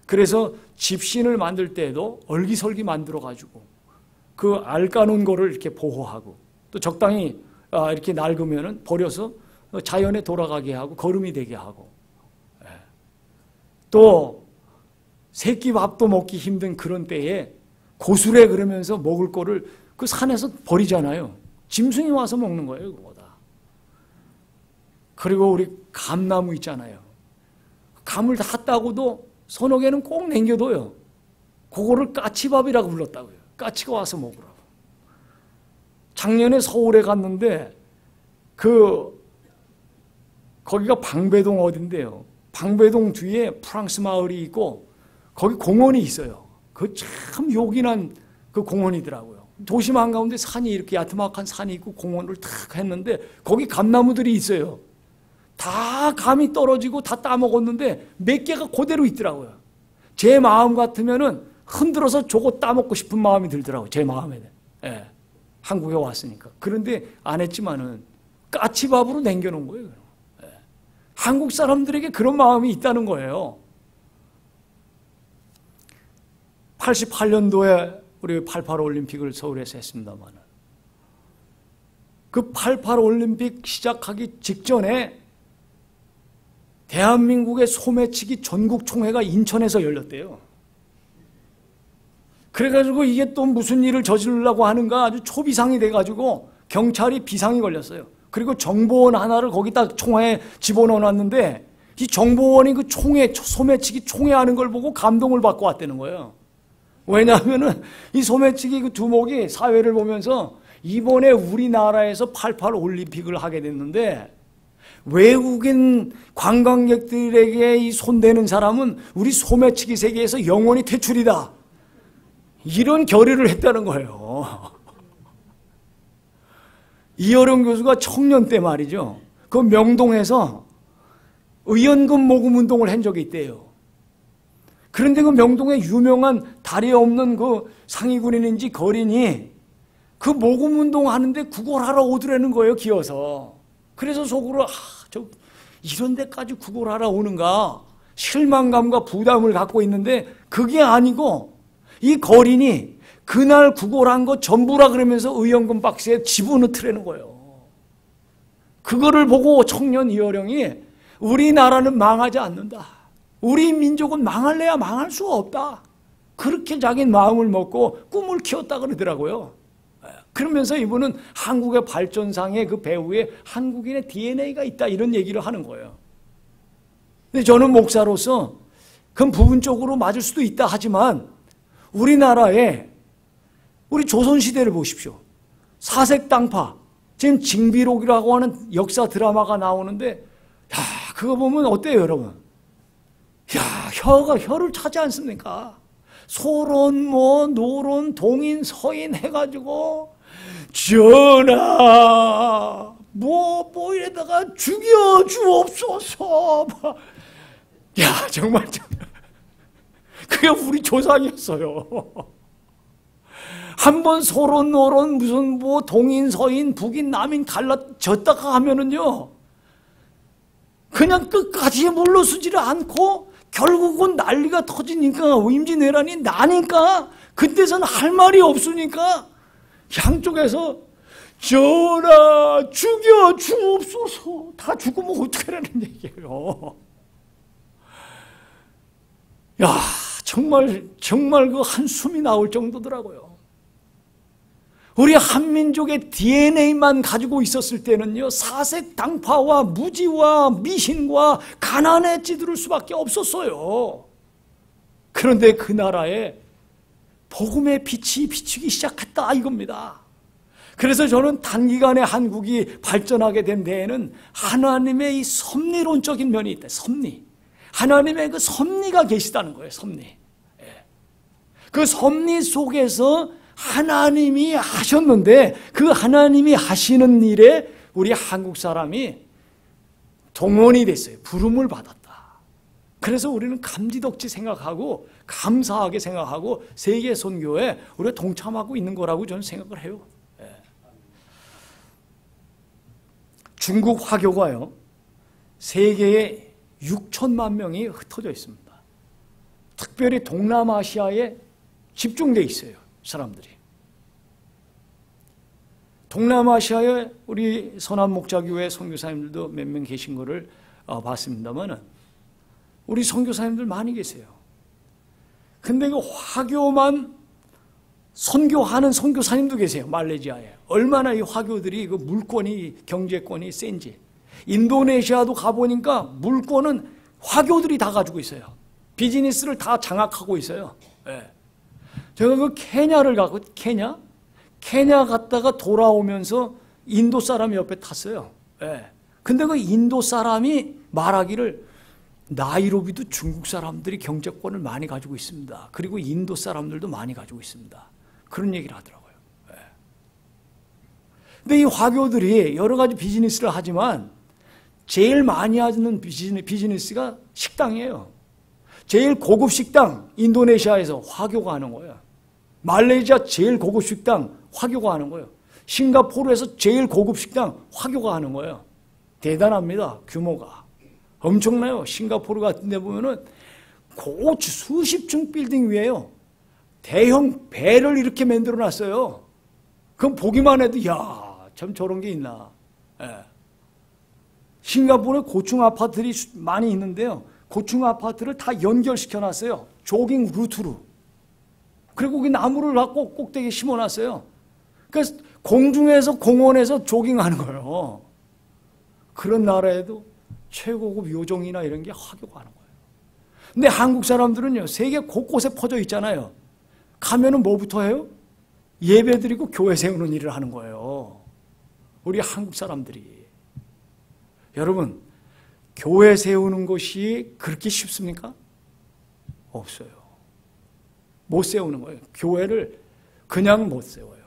그래서 집신을 만들 때에도 얼기설기 만들어가지고 그 알 까놓은 거를 이렇게 보호하고 또 적당히 이렇게 낡으면은 버려서 자연에 돌아가게 하고 거름이 되게 하고 또 새끼 밥도 먹기 힘든 그런 때에 고수래 그러면서 먹을 거를 그 산에서 버리잖아요. 짐승이 와서 먹는 거예요, 그거다. 그리고 우리 감나무 있잖아요. 감을 다 따고도 서너 개는 꼭 남겨둬요. 그거를 까치밥이라고 불렀다고요. 까치가 와서 먹으라고. 작년에 서울에 갔는데 거기가 방배동 어딘데요. 방배동 뒤에 프랑스 마을이 있고 거기 공원이 있어요. 그 참 요긴한 그 공원이더라고요. 도심 한가운데 산이 이렇게 야트막한 산이 있고 공원을 탁 했는데 거기 감나무들이 있어요. 다 감이 떨어지고 다 따먹었는데 몇 개가 그대로 있더라고요. 제 마음 같으면은 흔들어서 저거 따먹고 싶은 마음이 들더라고요. 제 마음에는. 한국에 왔으니까. 그런데 안 했지만은 까치밥으로 남겨놓은 거예요. 한국 사람들에게 그런 마음이 있다는 거예요. 88년도에 우리 88 올림픽을 서울에서 했습니다만 그 88 올림픽 시작하기 직전에 대한민국의 소매치기 전국 총회가 인천에서 열렸대요. 그래가지고 이게 또 무슨 일을 저지르려고 하는가 아주 초비상이 돼가지고 경찰이 비상이 걸렸어요. 그리고 정보원 하나를 거기다 총회에 집어넣어놨는데 이 정보원이 그 총회, 소매치기 총회 하는 걸 보고 감동을 받고 왔다는 거예요. 왜냐하면은 이 소매치기 그 두목이 사회를 보면서 이번에 우리나라에서 88 올림픽을 하게 됐는데 외국인 관광객들에게 이 손대는 사람은 우리 소매치기 세계에서 영원히 퇴출이다. 이런 결의를 했다는 거예요. 이어령 교수가 청년 때 말이죠. 그 명동에서 의연금 모금 운동을 한 적이 있대요. 그런데 그 명동에 유명한 다리 없는 그 상위군인인지 거린이 그 모금 운동 하는데 구걸하러 오더라는 거예요, 기어서. 그래서 속으로 이런 데까지 구걸하러 오는가 실망감과 부담을 갖고 있는데 그게 아니고 이 거린이 그날 구걸한 거 전부라 그러면서 의연금 박스에 집어넣더라는 거예요. 그거를 보고 청년 이어령이 우리나라는 망하지 않는다. 우리 민족은 망할래야 망할 수가 없다. 그렇게 자기 마음을 먹고 꿈을 키웠다 그러더라고요. 그러면서 이분은 한국의 발전상의 그 배후에 한국인의 DNA가 있다 이런 얘기를 하는 거예요. 근데 저는 목사로서 그건 부분적으로 맞을 수도 있다 하지만 우리나라에 우리 조선시대를 보십시오. 사색당파, 지금 징비록이라고 하는 역사 드라마가 나오는데 그거 보면 어때요 여러분? 혀를 차지 않습니까? 소론, 노론, 동인, 서인 해가지고 전하 이래다가 죽여 주옵소서. 정말 그게 우리 조상이었어요. 한번 소론, 노론, 무슨 동인, 서인, 북인, 남인 갈라졌다가 하면은요 그냥 끝까지 물러서지를 않고 결국은 난리가 터지니까 임진왜란이 나니까 그때서는 할 말이 없으니까 양쪽에서 전하 죽여 주옵소서. 다 죽으면 어떡하라는 얘기예요. 정말 그 한숨이 나올 정도더라고요. 우리 한민족의 DNA만 가지고 있었을 때는요 사색당파와 무지와 미신과 가난에 찌들을 수밖에 없었어요. 그런데 그 나라에 복음의 빛이 비추기 시작했다 이겁니다. 그래서 저는 단기간에 한국이 발전하게 된 데에는 하나님의 이 섭리론적인 면이 있다. 섭리. 하나님의 그 섭리가 계시다는 거예요. 섭리. 그 섭리 속에서 하나님이 하셨는데 그 하나님이 하시는 일에 우리 한국 사람이 동원이 됐어요. 부름을 받았다. 그래서 우리는 감지덕지 생각하고 감사하게 생각하고 세계 선교에 우리가 동참하고 있는 거라고 저는 생각을 해요. 중국 화교가요 세계에 6천만 명이 흩어져 있습니다. 특별히 동남아시아에 집중되어 있어요. 사람들이. 동남아시아에 우리 선한목자교회 선교사님들도 몇 명 계신 거를 봤습니다만 우리 선교사님들 많이 계세요. 근데 그 화교만 선교하는 선교사님도 계세요. 말레이시아에. 얼마나 이 화교들이 그 물권이 경제권이 센지. 인도네시아도 가보니까 물권은 화교들이 다 가지고 있어요. 비즈니스를 다 장악하고 있어요. 제가 그 케냐를 가고 케냐 갔다가 돌아오면서 인도 사람이 옆에 탔어요. 근데 그 인도 사람이 말하기를 나이로비도 중국 사람들이 경제권을 많이 가지고 있습니다. 그리고 인도 사람들도 많이 가지고 있습니다. 그런 얘기를 하더라고요. 근데 이 화교들이 여러 가지 비즈니스를 하지만 제일 많이 하는 비즈니스가 식당이에요. 제일 고급 식당 인도네시아에서 화교가 하는 거예요. 말레이시아 제일 고급 식당 화교가 하는 거예요. 싱가포르에서 제일 고급 식당 화교가 하는 거예요. 대단합니다. 규모가. 엄청나요. 싱가포르 같은 데 보면은 고추 수십 층 빌딩 위에요. 대형 배를 이렇게 만들어 놨어요. 그럼 보기만 해도 참 저런 게 있나. 싱가포르에 고층 아파트들이 많이 있는데요. 고층 아파트를 다 연결시켜 놨어요. 조깅 루트로. 그리고 그 나무를 갖고 꼭대기에 심어놨어요. 그러니까 공중에서 공원에서 조깅하는 거예요. 그런 나라에도 최고급 요정이나 이런 게 화교가 하는 거예요. 근데 한국 사람들은요, 세계 곳곳에 퍼져 있잖아요. 가면은 뭐부터 해요? 예배 드리고 교회 세우는 일을 하는 거예요. 우리 한국 사람들이. 여러분, 교회 세우는 것이 그렇게 쉽습니까? 없어요. 못 세우는 거예요. 교회를 그냥 못 세워요.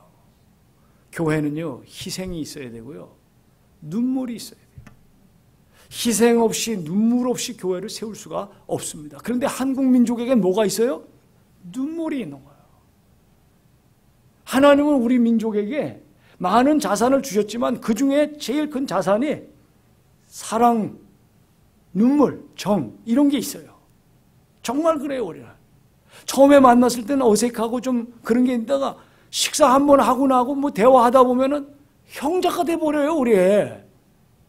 교회는요, 희생이 있어야 되고요. 눈물이 있어야 돼요. 희생 없이 눈물 없이 교회를 세울 수가 없습니다. 그런데 한국 민족에겐 뭐가 있어요? 눈물이 있는 거예요. 하나님은 우리 민족에게 많은 자산을 주셨지만 그 중에 제일 큰 자산이 사랑, 눈물, 정 이런 게 있어요. 정말 그래요. 우리는. 처음에 만났을 때는 어색하고 좀 그런 게 있다가 식사 한번 하고 나고 뭐 대화하다 보면은 형제가 돼버려요. 우리.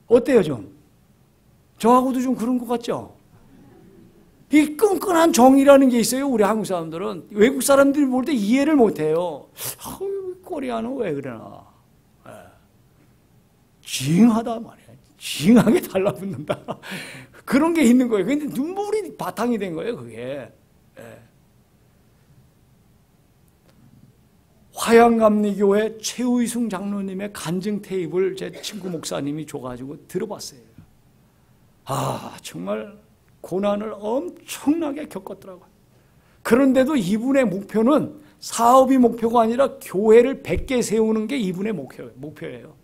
어때요 좀? 저하고도 좀 그런 것 같죠? 이 끈끈한 정이라는 게 있어요. 우리 한국 사람들은. 외국 사람들이 볼 때 이해를 못해요. 코리아는 왜 그러나. 징하다 말이야. 징하게 달라붙는다. 그런 게 있는 거예요. 근데 눈물이 바탕이 된 거예요, 그게. 화양감리교회 최의승 장로님의 간증 테이프를 제 친구 목사님이 줘가지고 들어봤어요. 정말 고난을 엄청나게 겪었더라고요. 그런데도 이분의 목표는 사업이 목표가 아니라 교회를 100개 세우는 게 이분의 목표예요.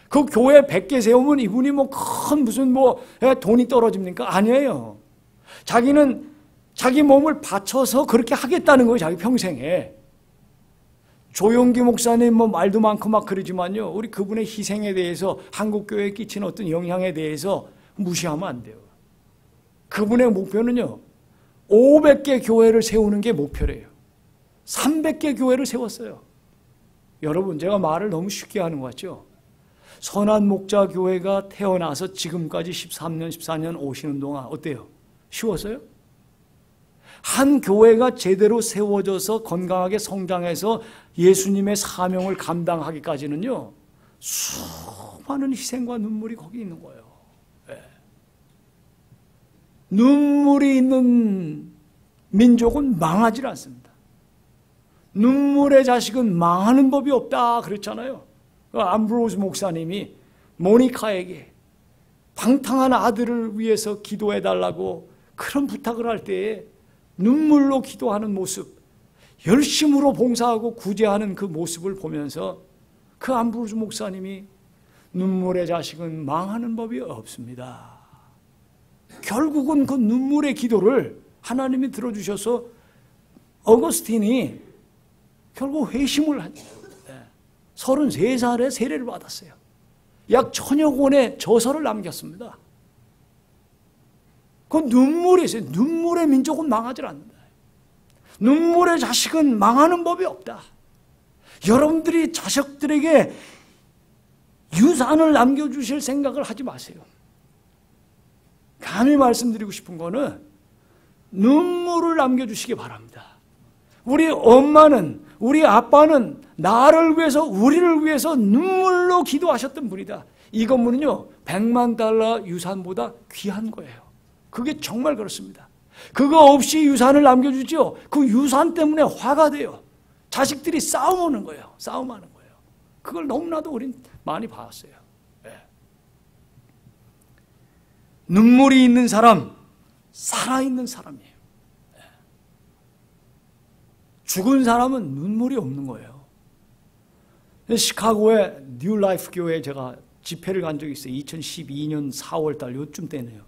그 교회 100개 세우면 이분이 무슨 돈이 떨어집니까? 아니에요. 자기는 자기 몸을 바쳐서 그렇게 하겠다는 거예요. 자기 평생에. 조용기 목사님 말도 많고 막 그러지만요. 우리 그분의 희생에 대해서 한국교회에 끼친 어떤 영향에 대해서 무시하면 안 돼요. 그분의 목표는요. 500개 교회를 세우는 게 목표래요. 300개 교회를 세웠어요. 여러분, 제가 말을 너무 쉽게 하는 것 같죠? 선한 목자 교회가 태어나서 지금까지 13년, 14년 오시는 동안 어때요? 쉬웠어요? 한 교회가 제대로 세워져서 건강하게 성장해서 예수님의 사명을 감당하기까지는요, 수많은 희생과 눈물이 거기 있는 거예요. 눈물이 있는 민족은 망하지 않습니다. 눈물의 자식은 망하는 법이 없다 그랬잖아요. 암브로스 목사님이 모니카에게 방탕한 아들을 위해서 기도해달라고 그런 부탁을 할 때에 눈물로 기도하는 모습, 열심으로 봉사하고 구제하는 그 모습을 보면서 그 암브로스 목사님이 눈물의 자식은 망하는 법이 없습니다. 결국은 그 눈물의 기도를 하나님이 들어주셔서 어거스틴이 결국 회심을 한 33살에 세례를 받았어요. 약 1000여 권의 저서를 남겼습니다. 그 눈물이 있어요. 눈물의 민족은 망하지 않는다. 눈물의 자식은 망하는 법이 없다. 여러분들이 자식들에게 유산을 남겨주실 생각을 하지 마세요. 감히 말씀드리고 싶은 거는 눈물을 남겨주시기 바랍니다. 우리 엄마는, 우리 아빠는 나를 위해서, 우리를 위해서 눈물로 기도하셨던 분이다. 이 건물은요, $100만 유산보다 귀한 거예요. 그게 정말 그렇습니다. 그거 없이 유산을 남겨주죠. 그 유산 때문에 화가 돼요. 자식들이 싸움하는 거예요. 싸움하는 거예요. 그걸 너무나도 우린 많이 봤어요. 눈물이 있는 사람, 살아있는 사람이에요. 죽은 사람은 눈물이 없는 거예요. 시카고의 뉴 라이프 교회에 제가 집회를 간 적이 있어요. 2012년 4월 달 요쯤 때네요.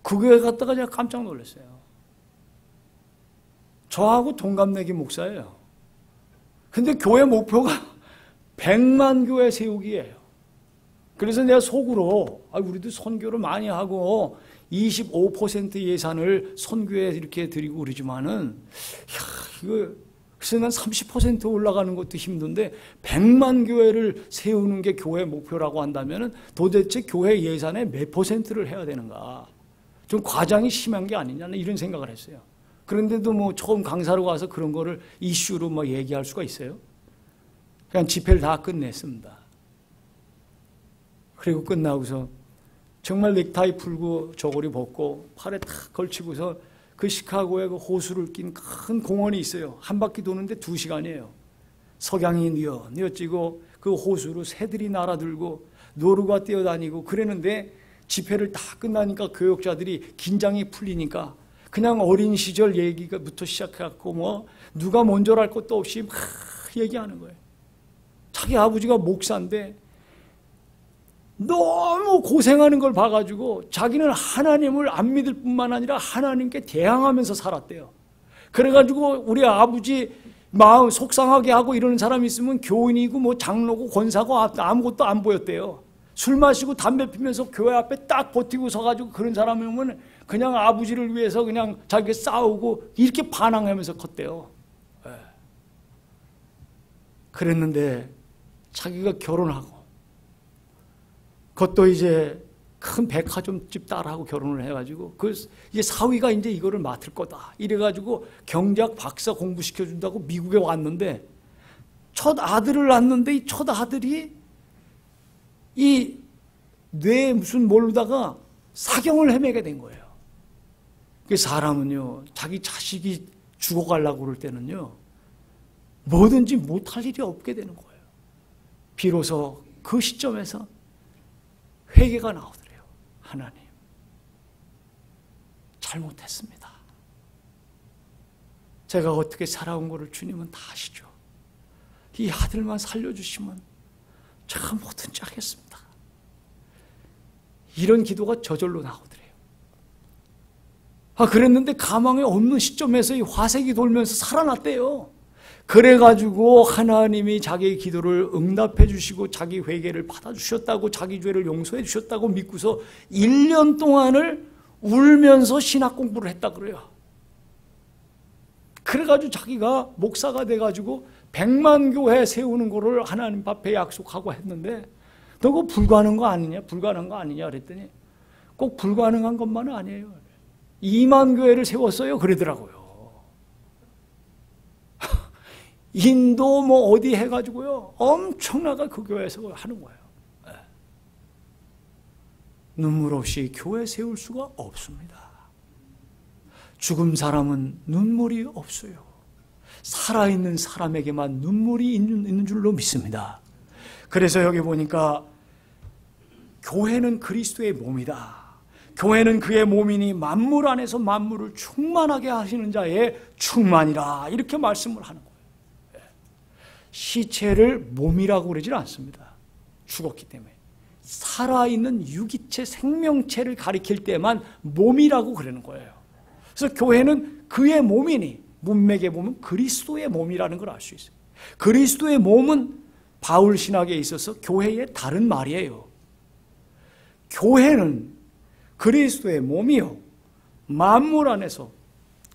그 교회 갔다가 제가 깜짝 놀랐어요. 저하고 동갑내기 목사예요. 근데 교회 목표가 100만 교회 세우기예요. 그래서 내가 속으로 우리도 선교를 많이 하고 25% 예산을 선교에 이렇게 드리고 그러지만은 이거 글쎄 난 30% 올라가는 것도 힘든데 100만 교회를 세우는 게 교회 목표라고 한다면은 도대체 교회 예산의 몇 %를 해야 되는가? 좀 과장이 심한 게 아니냐는 이런 생각을 했어요. 그런데도 처음 강사로 가서 그런 거를 이슈로 얘기할 수가 있어요? 그냥 집회를 다 끝냈습니다. 그리고 끝나고서 정말 넥타이 풀고 저고리 벗고 팔에 탁 걸치고서 그 시카고에 그 호수를 낀 큰 공원이 있어요. 한 바퀴 도는데 2시간이에요. 석양이 뉘어지고 그 호수로 새들이 날아들고 노루가 뛰어다니고 그랬는데 집회를 다 끝나니까 교역자들이 긴장이 풀리니까 그냥 어린 시절 얘기부터 시작해갖고 누가 먼저랄 것도 없이 막 얘기하는 거예요. 자기 아버지가 목사인데 너무 고생하는 걸 봐가지고 자기는 하나님을 안 믿을 뿐만 아니라 하나님께 대항하면서 살았대요. 그래가지고 우리 아버지 마음 속상하게 하고 이러는 사람이 있으면 교인이고 장로고 권사고 아무것도 안 보였대요. 술 마시고 담배 피면서 교회 앞에 딱 버티고 서가지고 그런 사람이면 그냥 아버지를 위해서 그냥 자기가 싸우고 이렇게 반항하면서 컸대요. 그랬는데 자기가 결혼하고 그것도 이제 큰 백화점집 딸하고 결혼을 해가지고 이제 사위가 이제 이거를 맡을 거다. 이래가지고 경제학 박사 공부시켜준다고 미국에 왔는데 첫 아들을 낳았는데 이 첫 아들이 이 뇌에 무슨 모르다가 사경을 헤매게 된 거예요. 그 사람은요, 자기 자식이 죽어가려고 그럴 때는요, 뭐든지 못할 일이 없게 되는 거예요. 비로소 그 시점에서 회개가 나오더래요. 하나님, 잘못했습니다. 제가 어떻게 살아온 거를 주님은 다 아시죠. 이 아들만 살려주시면 제가 뭐든지 하겠습니다. 이런 기도가 저절로 나오더래요. 그랬는데 가망에 없는 시점에서 이 화색이 돌면서 살아났대요. 그래가지고 하나님이 자기의 기도를 응답해 주시고 자기 회개를 받아주셨다고, 자기 죄를 용서해 주셨다고 믿고서 1년 동안을 울면서 신학 공부를 했다 그래요. 그래가지고 자기가 목사가 돼가지고 100만 교회 세우는 거를 하나님 앞에 약속하고 했는데, 너 그거 불가능한 거 아니냐? 불가능한 거 아니냐? 그랬더니 꼭 불가능한 것만은 아니에요. 2만 교회를 세웠어요. 그러더라고요. 인도 뭐 어디 해가지고요. 엄청나게 그 교회에서 하는 거예요. 눈물 없이 교회 세울 수가 없습니다. 죽은 사람은 눈물이 없어요. 살아있는 사람에게만 눈물이 있는 줄로 믿습니다. 그래서 여기 보니까 교회는 그리스도의 몸이다. 교회는 그의 몸이니 만물 안에서 만물을 충만하게 하시는 자의 충만이라. 이렇게 말씀을 하는 거예요. 시체를 몸이라고 그러질 않습니다. 죽었기 때문에. 살아있는 유기체, 생명체를 가리킬 때만 몸이라고 그러는 거예요. 그래서 교회는 그의 몸이니, 문맥에 보면 그리스도의 몸이라는 걸 알 수 있어요. 그리스도의 몸은 바울 신학에 있어서 교회의 다른 말이에요. 교회는 그리스도의 몸이요, 만물 안에서,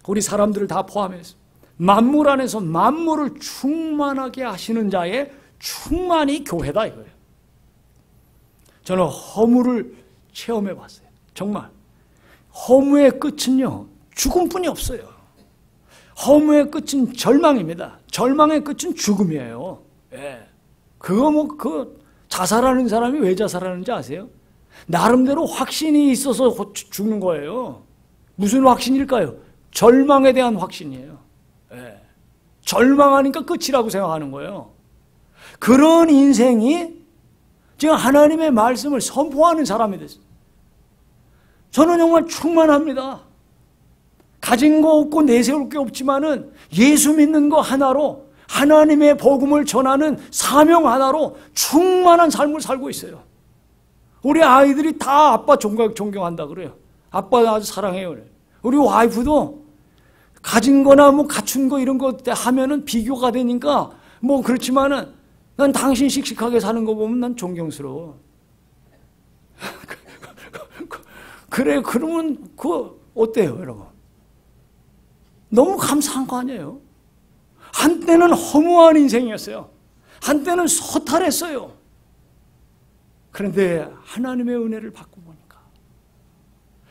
우리 사람들을 다 포함해서 만물 안에서 만물을 충만하게 하시는 자의 충만이 교회다 이거예요. 저는 허무를 체험해 봤어요. 정말 허무의 끝은요, 죽음뿐이 없어요. 허무의 끝은 절망입니다. 절망의 끝은 죽음이에요. 예. 그 자살하는 사람이 왜 자살하는지 아세요? 나름대로 확신이 있어서 죽는 거예요. 무슨 확신일까요? 절망에 대한 확신이에요. 예. 절망하니까 끝이라고 생각하는 거예요. 그런 인생이 지금 하나님의 말씀을 선포하는 사람이 됐어요. 저는 정말 충만합니다. 가진 거 없고 내세울 게 없지만은 예수 믿는 거 하나로, 하나님의 복음을 전하는 사명 하나로 충만한 삶을 살고 있어요. 우리 아이들이 다 아빠 존경한다 그래요. 아빠 아주 사랑해요. 그래요. 우리 와이프도 가진 거나 뭐 갖춘 거 이런 거 하면은 비교가 되니까 뭐 그렇지만은 난 당신 씩씩하게 사는 거 보면 난 존경스러워. 그래, 그러면 어때요, 여러분? 너무 감사한 거 아니에요? 한때는 허무한 인생이었어요. 한때는 소탈했어요. 그런데 하나님의 은혜를 받고 보니까,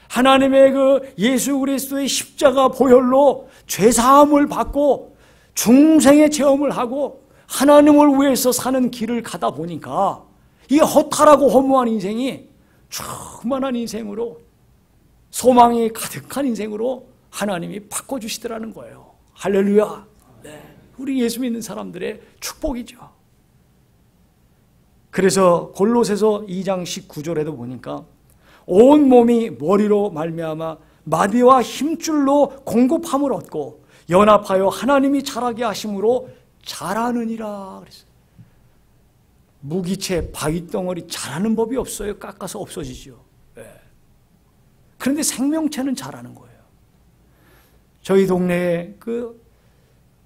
하나님의 그 예수 그리스도의 십자가 보혈로 죄사함을 받고 중생의 체험을 하고 하나님을 위해서 사는 길을 가다 보니까 이 허탈하고 허무한 인생이 충만한 인생으로, 소망이 가득한 인생으로 하나님이 바꿔주시더라는 거예요. 할렐루야. 네. 우리 예수 믿는 사람들의 축복이죠. 그래서 골로새서 2장 19절에도 보니까 온 몸이 머리로 말미암아 마디와 힘줄로 공급함을 얻고 연합하여 하나님이 자라게 하심으로 자라느니라 그랬어요. 무기체 바위덩어리 자라는 법이 없어요. 깎아서 없어지죠. 네. 그런데 생명체는 자라는 거예요. 저희 동네에 그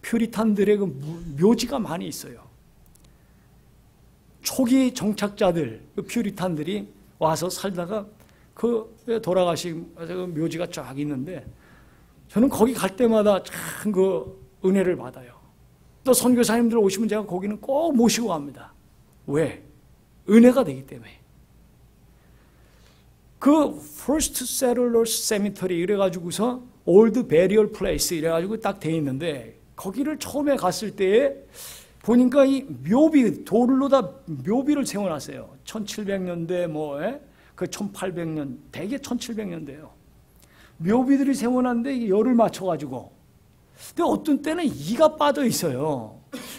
퓨리탄들의 그 묘지가 많이 있어요. 초기 정착자들, 그 퓨리탄들이 와서 살다가 돌아가신 그 묘지가 쫙 있는데, 저는 거기 갈 때마다 참 그 은혜를 받아요. 또 선교사님들 오시면 제가 거기는 꼭 모시고 갑니다. 왜? 은혜가 되기 때문에. 그 First Settlers Cemetery 이래가지고서 Old Burial Place 이래가지고 딱 돼 있는데 거기를 처음에 갔을 때에 보니까 이 묘비 돌로 다 묘비를 세워놨어요. 1700년대 그 1800년 대개 1700년대요. 묘비들이 세워놨는데 열을 맞춰가지고 근데 어떤 때는 이가 빠져 있어요.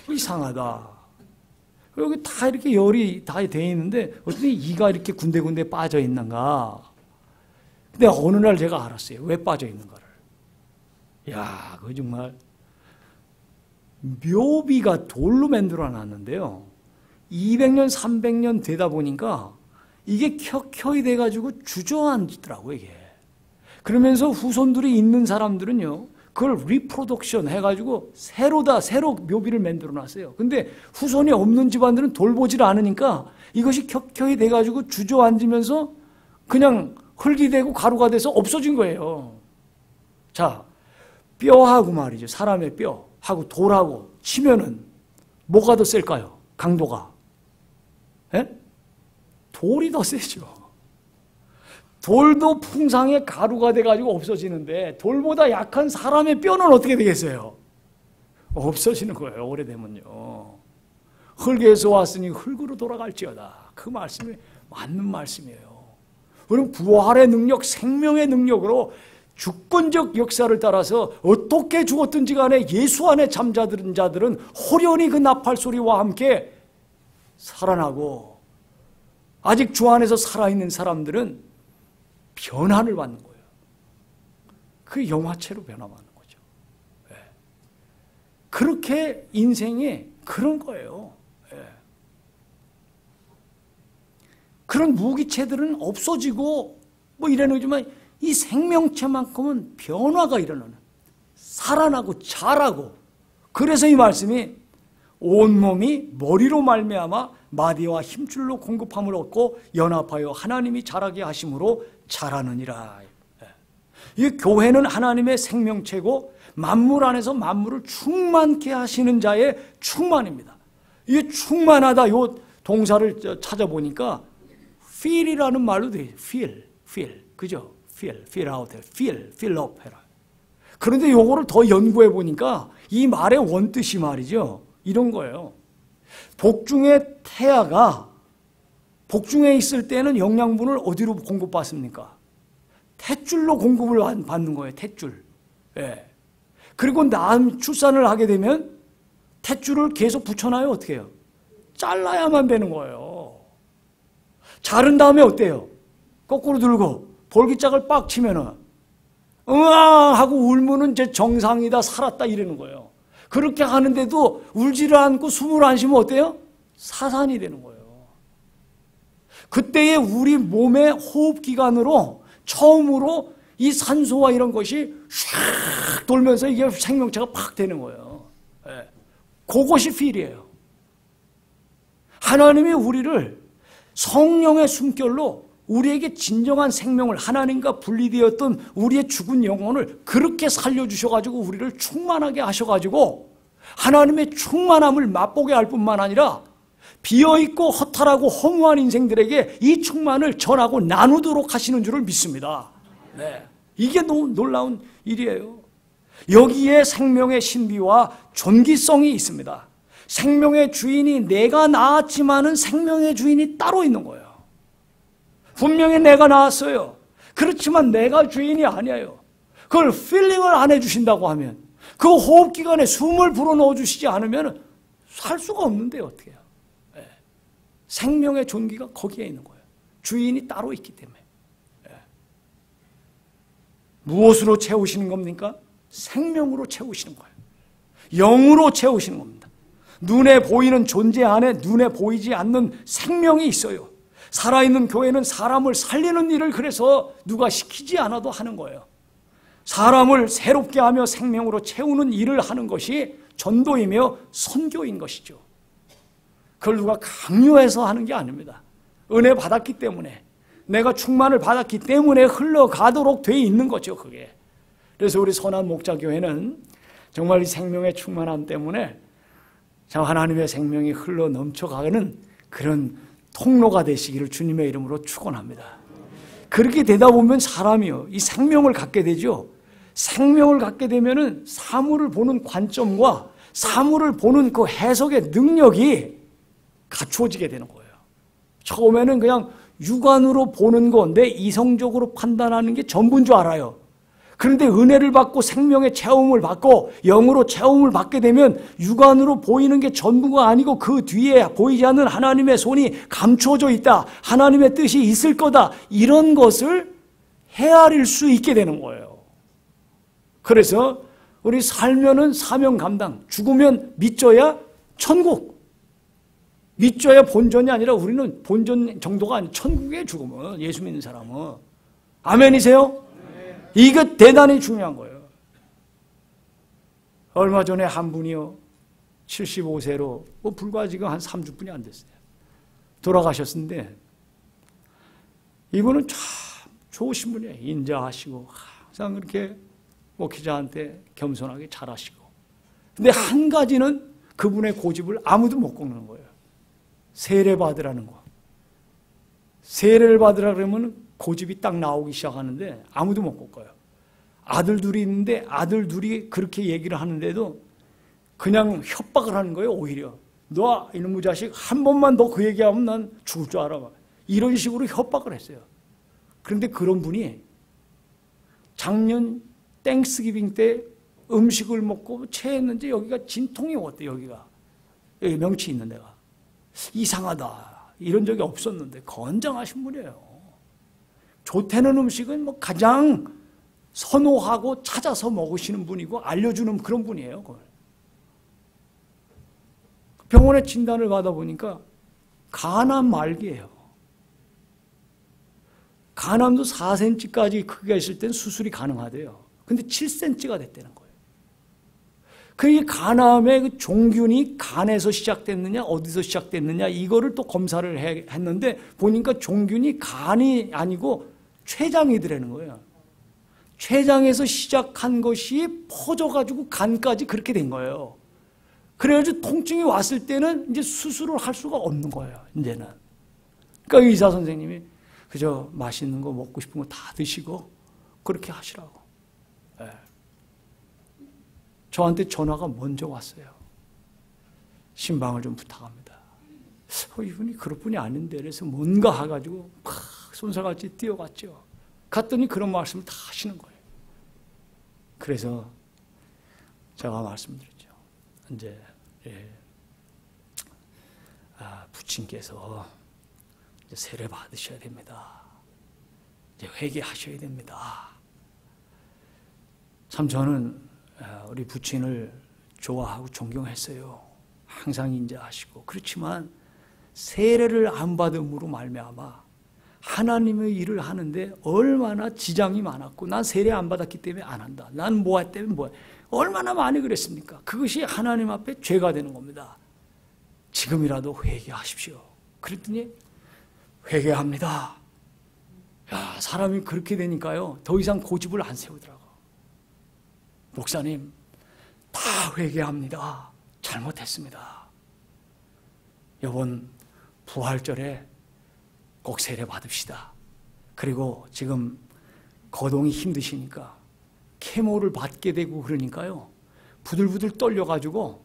이상하다. 여기 다 이렇게 열이 다 돼 있는데 어떻게 이가 이렇게 군데군데 빠져 있는가. 근데 어느 날 제가 알았어요. 왜 빠져 있는가를. 야, 그거 정말 묘비가 돌로 만들어 놨는데요. 200년, 300년 되다 보니까 이게 켜켜이 돼가지고 주저앉더라고요, 이게. 그러면서 후손들이 있는 사람들은요, 그걸 리프로덕션 해가지고 새로 묘비를 만들어 놨어요. 근데 후손이 없는 집안들은 돌보질 않으니까 이것이 켜켜이 돼가지고 주저앉으면서 그냥 흙이 되고 가루가 돼서 없어진 거예요. 자, 뼈하고 말이죠. 사람의 뼈하고 돌하고 치면은 뭐가 더 셀까요? 강도가. 예? 돌이 더 세죠. 돌도 풍상에 가루가 돼가지고 없어지는데 돌보다 약한 사람의 뼈는 어떻게 되겠어요? 없어지는 거예요. 오래되면요. 흙에서 왔으니 흙으로 돌아갈지어다. 그 말씀이 맞는 말씀이에요. 그럼 부활의 능력, 생명의 능력으로 주권적 역사를 따라서 어떻게 죽었든지 간에 예수 안에 잠자든 자들은 호련히 그 나팔 소리와 함께 살아나고 아직 주 안에서 살아있는 사람들은 변화를 받는 거예요. 그 영화체로 변화받는 거죠. 네. 그렇게 인생이 그런 거예요. 네. 그런 무기체들은 없어지고 이래놓지만 이 생명체만큼은 변화가 일어나는, 살아나고 자라고. 그래서 이 말씀이 온몸이 머리로 말미암아 마디와 힘줄로 공급함을 얻고 연합하여 하나님이 자라게 하심으로 자라느니라. 이 교회는 하나님의 생명체고 만물 안에서 만물을 충만케 하시는 자의 충만입니다. 이 충만하다 요 동사를 찾아보니까 feel이라는 말로 돼요. feel. 그죠? fill out, fill up 해라. 그런데 요거를 더 연구해 보니까 이 말의 원뜻이 말이죠. 이런 거예요. 복중의 태아가 복중에 있을 때는 영양분을 어디로 공급받습니까? 탯줄로 공급을 받는 거예요. 탯줄. 예. 그리고 출산을 하게 되면 탯줄을 계속 붙여놔요. 어떻게 해요? 잘라야만 되는 거예요. 자른 다음에 어때요? 거꾸로 들고 볼기짝을 빡 치면은 응아 하고 울면은 이제 정상이다, 살았다 이러는 거예요. 그렇게 하는데도 울지를 않고 숨을 안 쉬면 어때요? 사산이 되는 거예요. 그때에 우리 몸의 호흡기관으로 처음으로 이 산소와 이런 것이 샥 돌면서 이게 생명체가 팍 되는 거예요. 네. 그것이 필이에요. 하나님이 우리를 성령의 숨결로 우리에게 진정한 생명을, 하나님과 분리되었던 우리의 죽은 영혼을 그렇게 살려주셔가지고 우리를 충만하게 하셔가지고 하나님의 충만함을 맛보게 할 뿐만 아니라 비어있고 허탈하고 허무한 인생들에게 이 충만을 전하고 나누도록 하시는 줄을 믿습니다. 네. 이게 너무 놀라운 일이에요. 여기에 생명의 신비와 존귀성이 있습니다. 생명의 주인이 내가 낳았지만은 생명의 주인이 따로 있는 거예요. 분명히 내가 낳았어요. 그렇지만 내가 주인이 아니에요. 그걸 필링을 안 해주신다고 하면, 그 호흡기관에 숨을 불어넣어 주시지 않으면 살 수가 없는데 어떻게 해요? 네. 생명의 존귀가 거기에 있는 거예요. 주인이 따로 있기 때문에. 네. 무엇으로 채우시는 겁니까? 생명으로 채우시는 거예요. 영으로 채우시는 겁니다. 눈에 보이는 존재 안에 눈에 보이지 않는 생명이 있어요. 살아있는 교회는 사람을 살리는 일을 그래서 누가 시키지 않아도 하는 거예요. 사람을 새롭게 하며 생명으로 채우는 일을 하는 것이 전도이며 선교인 것이죠. 그걸 누가 강요해서 하는 게 아닙니다. 은혜 받았기 때문에, 내가 충만을 받았기 때문에 흘러가도록 돼 있는 거죠, 그게. 그래서 우리 선한 목자교회는 정말 이 생명의 충만함 때문에 참 하나님의 생명이 흘러 넘쳐가는 그런 통로가 되시기를 주님의 이름으로 축원합니다. 그렇게 되다 보면 사람이요, 이 생명을 갖게 되죠. 생명을 갖게 되면은 사물을 보는 관점과 사물을 보는 그 해석의 능력이 갖추어지게 되는 거예요. 처음에는 그냥 육안으로 보는 거, 내 이성적으로 판단하는 게 전부인 줄 알아요. 그런데 은혜를 받고 생명의 체험을 받고 영으로 체험을 받게 되면 육안으로 보이는 게 전부가 아니고 그 뒤에 보이지 않는 하나님의 손이 감추어져 있다. 하나님의 뜻이 있을 거다. 이런 것을 헤아릴 수 있게 되는 거예요. 그래서 우리 살면은 사명 감당, 죽으면 믿져야 천국. 믿져야 본전이 아니라 우리는 본전 정도가 아니라 천국에 죽으면, 예수 믿는 사람은. 아멘이세요? 이게 대단히 중요한 거예요. 얼마 전에 한 분이요, 75세로 불과 지금 한 30분이 안 됐어요. 돌아가셨는데 이분은 참 좋으신 분이에요. 인자하시고 항상 그렇게 목회자한테 겸손하게 잘하시고. 근데 한 가지는 그분의 고집을 아무도 못 꺾는 거예요. 세례 받으라는 거. 세례를 받으라 그러면 고집이 딱 나오기 시작하는데 아무도 못 꺾어요. 아들 둘이 있는데 아들 둘이 그렇게 얘기를 하는데도 그냥 협박을 하는 거예요. 오히려 너 이놈의 자식 한 번만 더 그 얘기하면 난 죽을 줄 알아. 이런 식으로 협박을 했어요. 그런데 그런 분이 작년 땡스기빙 때 음식을 먹고 체했는지 여기가 진통이 왔대. 여기가 여기 명치 있는 데가 이상하다. 이런 적이 없었는데 건장하신 분이에요. 좋다는 음식은 뭐 가장 선호하고 찾아서 먹으시는 분이고 알려주는 그런 분이에요. 그걸. 병원에 진단을 받아보니까 간암 말기예요. 간암도 4cm까지 크기가 있을 땐 수술이 가능하대요. 근데 7cm가 됐다는 거예요. 그 간암의 그 종균이 간에서 시작됐느냐 어디서 시작됐느냐 이거를 또 검사를 했는데 보니까 종균이 간이 아니고 췌장이더라는 거예요. 췌장에서 시작한 것이 퍼져가지고 간까지 그렇게 된 거예요. 그래가지고 통증이 왔을 때는 이제 수술을 할 수가 없는 거예요. 이제는. 그러니까 의사 선생님이 그저 맛있는 거 먹고 싶은 거 다 드시고 그렇게 하시라고. 네. 저한테 전화가 먼저 왔어요. 신방을 좀 부탁합니다. 이분이 그럴 분이 아닌데 그래서 뭔가 해가지고 팍 손살같이 뛰어갔죠. 갔더니 그런 말씀을 다 하시는 거예요. 그래서 제가 말씀드렸죠. 이제 부친께서 이제 세례 받으셔야 됩니다. 이제 회개하셔야 됩니다. 참 저는 우리 부친을 좋아하고 존경했어요. 항상 인자하시고. 그렇지만 세례를 안 받음으로 말미암아 하나님의 일을 하는데 얼마나 지장이 많았고 난 세례 안 받았기 때문에 안 한다. 난 뭐 했기 때문에 뭐 해. 얼마나 많이 그랬습니까? 그것이 하나님 앞에 죄가 되는 겁니다. 지금이라도 회개하십시오. 그랬더니 회개합니다. 야, 사람이 그렇게 되니까요. 더 이상 고집을 안 세우더라고. 목사님, 다 회개합니다. 잘못했습니다. 이번 부활절에 꼭 세례 받읍시다. 그리고 지금 거동이 힘드시니까 케모를 받게 되고 그러니까요. 부들부들 떨려가지고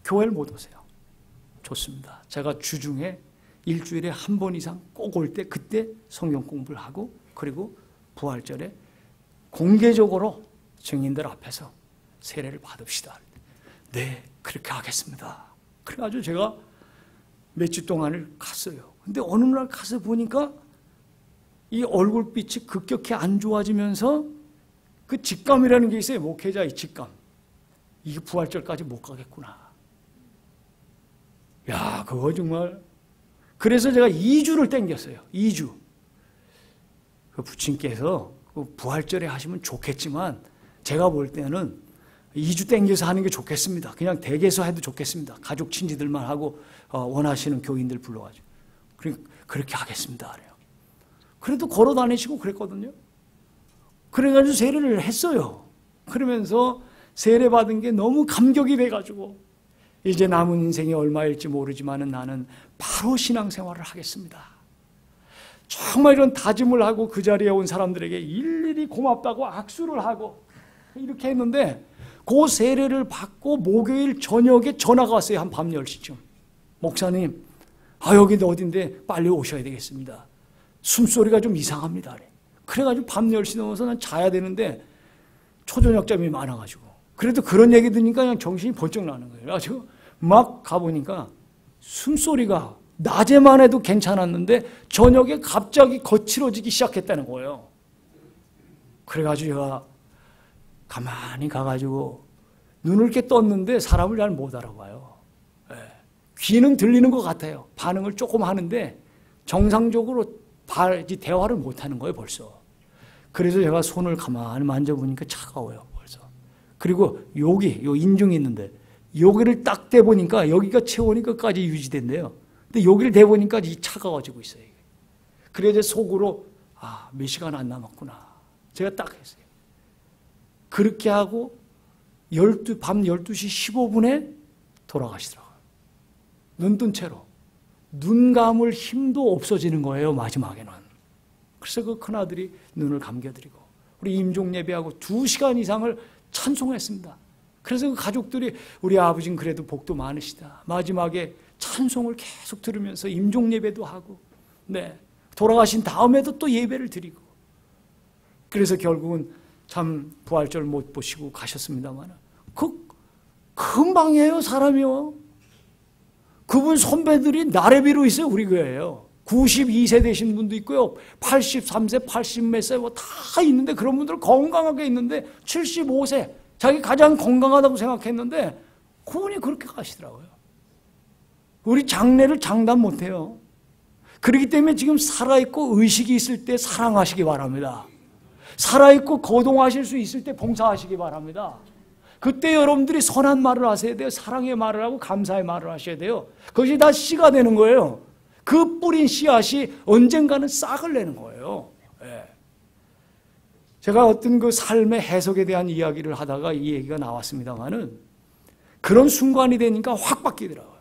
교회를 못 오세요. 좋습니다. 제가 주중에 일주일에 한 번 이상 꼭 올 때 그때 성경 공부를 하고 그리고 부활절에 공개적으로 증인들 앞에서 세례를 받읍시다. 네, 그렇게 하겠습니다. 그래가지고 제가 몇 주 동안을 갔어요. 근데 어느 날 가서 보니까 이 얼굴빛이 급격히 안 좋아지면서 그 직감이라는 게 있어요. 목회자의 직감. 이게 부활절까지 못 가겠구나. 야, 그거 정말. 그래서 제가 2주를 땡겼어요. 2주. 그 부친께서 부활절에 하시면 좋겠지만 제가 볼 때는 2주 땡겨서 하는 게 좋겠습니다. 그냥 댁에서 해도 좋겠습니다. 가족 친지들만 하고 원하시는 교인들 불러가지고. 그렇게 하겠습니다. 그래요. 그래도 걸어 다니시고 그랬거든요. 그래가지고 세례를 했어요. 그러면서 세례 받은 게 너무 감격이 돼가지고 이제 남은 인생이 얼마일지 모르지만 나는 바로 신앙생활을 하겠습니다. 정말 이런 다짐을 하고 그 자리에 온 사람들에게 일일이 고맙다고 악수를 하고 이렇게 했는데 그 세례를 받고 목요일 저녁에 전화가 왔어요. 한 밤 10시쯤. 목사님, 여기 어딘데 빨리 오셔야 되겠습니다. 숨소리가 좀 이상합니다. 그래가지고 밤 10시 넘어서 난 자야 되는데 초저녁잠이 많아가지고 그래도 그런 얘기 들으니까 그냥 정신이 번쩍 나는 거예요. 그래가지고 막 가보니까 숨소리가 낮에만 해도 괜찮았는데 저녁에 갑자기 거칠어지기 시작했다는 거예요. 그래가지고 제가 가만히 가가지고 눈을 이렇게 떴는데 사람을 잘 못 알아봐요. 귀는 들리는 것 같아요. 반응을 조금 하는데 정상적으로 대화를 못 하는 거예요, 벌써. 그래서 제가 손을 가만히 만져보니까 차가워요, 벌써. 그리고 여기, 요 인중이 있는데 여기를 딱 대보니까 여기가 체온이 끝까지 유지된대요. 근데 여기를 대보니까 차가워지고 있어요. 그래서 속으로 몇 시간 안 남았구나. 제가 딱 했어요. 그렇게 하고 밤 12시 15분에 돌아가시더라고요. 눈 뜬 채로. 눈 감을 힘도 없어지는 거예요, 마지막에는. 그래서 그 큰아들이 눈을 감겨드리고 우리 임종 예배하고 2시간 이상을 찬송했습니다. 그래서 그 가족들이 우리 아버지는 그래도 복도 많으시다. 마지막에 찬송을 계속 들으면서 임종 예배도 하고 돌아가신 다음에도 또 예배를 드리고 그래서 결국은 참 부활절 못 보시고 가셨습니다만 금방이에요, 사람이요. 그분 선배들이 나래비로 있어요, 우리 교회에요. 92세 되신 분도 있고요. 83세, 80 몇 세 다 있는데 그런 분들 건강하게 있는데 75세 자기 가장 건강하다고 생각했는데 그분이 그렇게 가시더라고요. 우리 장례를 장담 못해요. 그렇기 때문에 지금 살아있고 의식이 있을 때 사랑하시기 바랍니다. 살아있고 거동하실 수 있을 때 봉사하시기 바랍니다. 그때 여러분들이 선한 말을 하셔야 돼요. 사랑의 말을 하고 감사의 말을 하셔야 돼요. 그것이 다 씨가 되는 거예요. 그 뿌린 씨앗이 언젠가는 싹을 내는 거예요. 제가 어떤 그 삶의 해석에 대한 이야기를 하다가 이 얘기가 나왔습니다만은 그런 순간이 되니까 확 바뀌더라고요.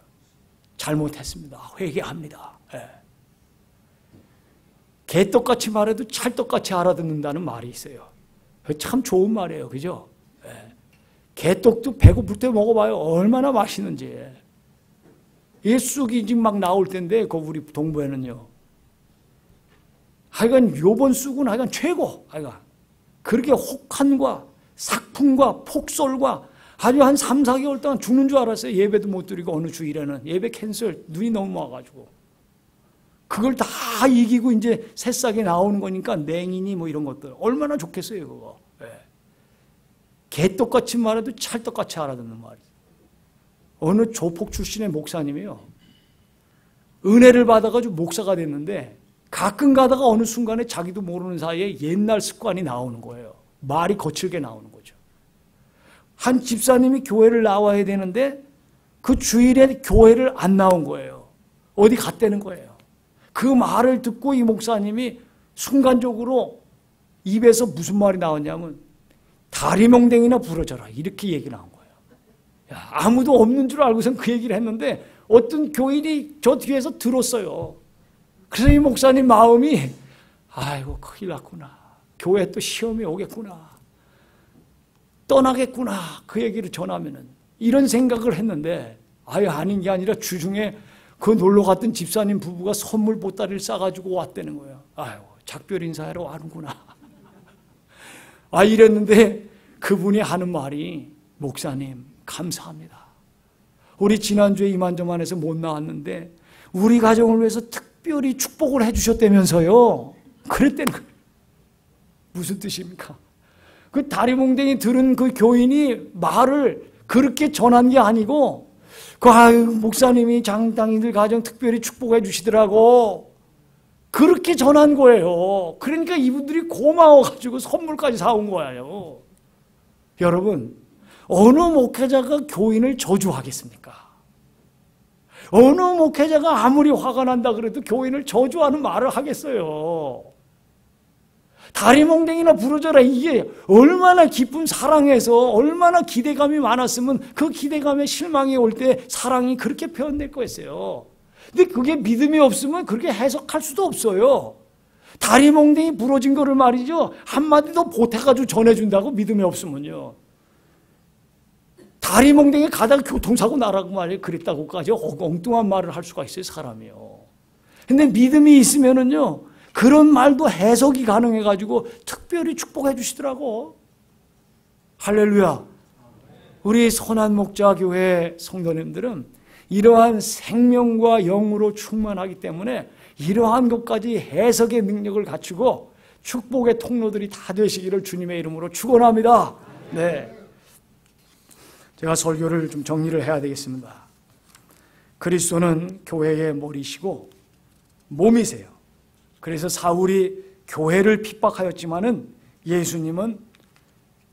잘못했습니다. 회개합니다. 개떡같이 말해도 찰떡같이 알아듣는다는 말이 있어요. 참 좋은 말이에요. 그죠? 개떡도 배고플 때 먹어봐요. 얼마나 맛있는지. 이게 쑥이 지금 막 나올 텐데, 우리 동부에는요. 하여간 요번 쑥은 하여간 최고. 하여간. 그렇게 혹한과 삭풍과 폭설과 아주 한 3, 4개월 동안 죽는 줄 알았어요. 예배도 못 드리고 어느 주일에는. 예배 캔슬, 눈이 너무 와가지고. 그걸 다 이기고 이제 새싹이 나오는 거니까 냉이니 뭐 이런 것들. 얼마나 좋겠어요, 그거. 개떡같이 말해도 찰떡같이 알아듣는 말이에요. 어느 조폭 출신의 목사님이요. 은혜를 받아가지고 목사가 됐는데 가끔 가다가 어느 순간에 자기도 모르는 사이에 옛날 습관이 나오는 거예요. 말이 거칠게 나오는 거죠. 한 집사님이 교회를 나와야 되는데 그 주일에 교회를 안 나온 거예요. 어디 갔다는 거예요. 그 말을 듣고 이 목사님이 순간적으로 입에서 무슨 말이 나왔냐면 다리몽댕이나 부러져라 이렇게 얘기 나온 거예요. 아무도 없는 줄 알고선 그 얘기를 했는데 어떤 교인이 저 뒤에서 들었어요. 그래서 이 목사님 마음이 아이고 큰일 났구나. 교회 또 시험이 오겠구나. 떠나겠구나. 그 얘기를 전하면은 이런 생각을 했는데 아닌 게 아니라 주중에 그 놀러 갔던 집사님 부부가 선물 보따리를 싸가지고 왔다는 거예요. 아이고 작별 인사하러 와는구나. 이랬는데 그분이 하는 말이 목사님 감사합니다. 우리 지난주에 이만저만해서 못 나왔는데 우리 가정을 위해서 특별히 축복을 해주셨다면서요. 그랬다는 거예요. 무슨 뜻입니까? 그 다리몽댕이 들은 그 교인이 말을 그렇게 전한 게 아니고 목사님이 장당이들 가정 특별히 축복해 주시더라고. 그렇게 전한 거예요. 그러니까 이분들이 고마워가지고 선물까지 사온 거예요. 여러분, 어느 목회자가 교인을 저주하겠습니까? 어느 목회자가 아무리 화가 난다 그래도 교인을 저주하는 말을 하겠어요. 다리몽댕이나 부러져라 이게 얼마나 기쁜 사랑에서 얼마나 기대감이 많았으면 그 기대감에 실망이 올 때 사랑이 그렇게 표현될 거였어요. 근데 그게 믿음이 없으면 그렇게 해석할 수도 없어요. 다리 몽둥이 부러진 거를 말이죠. 한마디 더 보태가지고 전해준다고 믿음이 없으면요. 다리 몽둥이 가다가 교통사고 나라고 말이에요. 그랬다고까지 엉뚱한 말을 할 수가 있어요, 사람이요. 근데 믿음이 있으면은요, 그런 말도 해석이 가능해가지고 특별히 축복해 주시더라고. 할렐루야. 우리 선한목자교회 성도님들은 이러한 생명과 영으로 충만하기 때문에 이러한 것까지 해석의 능력을 갖추고 축복의 통로들이 다 되시기를 주님의 이름으로 축원합니다. 네. 제가 설교를 좀 정리를 해야 되겠습니다. 그리스도는 교회의 머리시고 몸이세요. 그래서 사울이 교회를 핍박하였지만은 예수님은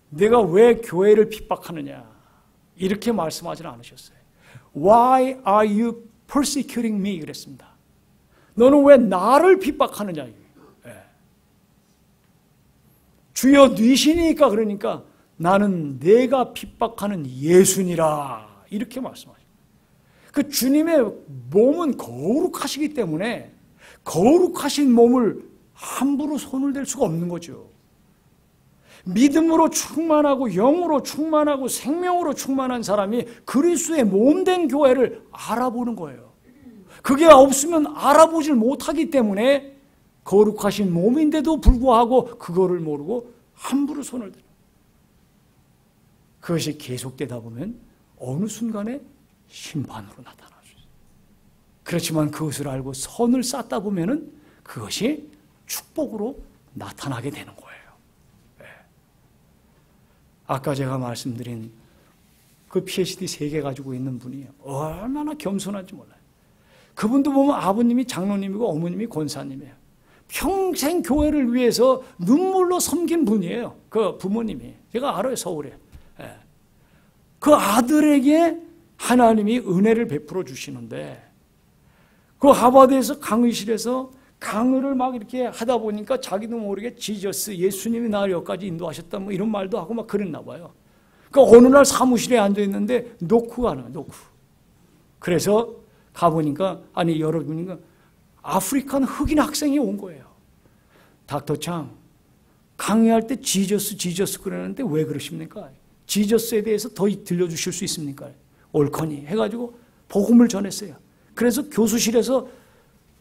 내가 왜 교회를 핍박하느냐 이렇게 말씀하지는 않으셨어요. Why are you persecuting me? 그랬습니다. 너는 왜 나를 핍박하느냐. 네. 주여 뉘시니까 그러니까 나는 내가 핍박하는 예수니라 이렇게 말씀하셔요. 그 주님의 몸은 거룩하시기 때문에 거룩하신 몸을 함부로 손을 댈 수가 없는 거죠. 믿음으로 충만하고 영으로 충만하고 생명으로 충만한 사람이 그리스도의 몸된 교회를 알아보는 거예요. 그게 없으면 알아보질 못하기 때문에 거룩하신 몸인데도 불구하고 그거를 모르고 함부로 손을 대요. 그것이 계속되다 보면 어느 순간에 심판으로 나타날 수 있어요. 그렇지만 그것을 알고 선을 쌓다 보면은 그것이 축복으로 나타나게 되는 거예요. 네. 아까 제가 말씀드린 그 PhD 3개 가지고 있는 분이 얼마나 겸손한지 몰라요. 그분도 보면 아버님이 장로님이고 어머님이 권사님이에요. 평생 교회를 위해서 눈물로 섬긴 분이에요. 그 부모님이. 제가 알아요, 서울에. 네. 그 아들에게 하나님이 은혜를 베풀어 주시는데 그 하버드에서 강의실에서 강의를 막 이렇게 하다 보니까 자기도 모르게 지저스 예수님이 나를 여기까지 인도하셨다 뭐 이런 말도 하고 막 그랬나 봐요. 그러니까 어느 날 사무실에 앉아 있는데 노크가 나요. 노크. 그래서 가보니까 아니 여러분이가 아프리칸 흑인 학생이 온 거예요. 닥터 창 강의할 때 지저스 그러는데 왜 그러십니까? 지저스에 대해서 더 들려주실 수 있습니까? 옳거니 해가지고 복음을 전했어요. 그래서 교수실에서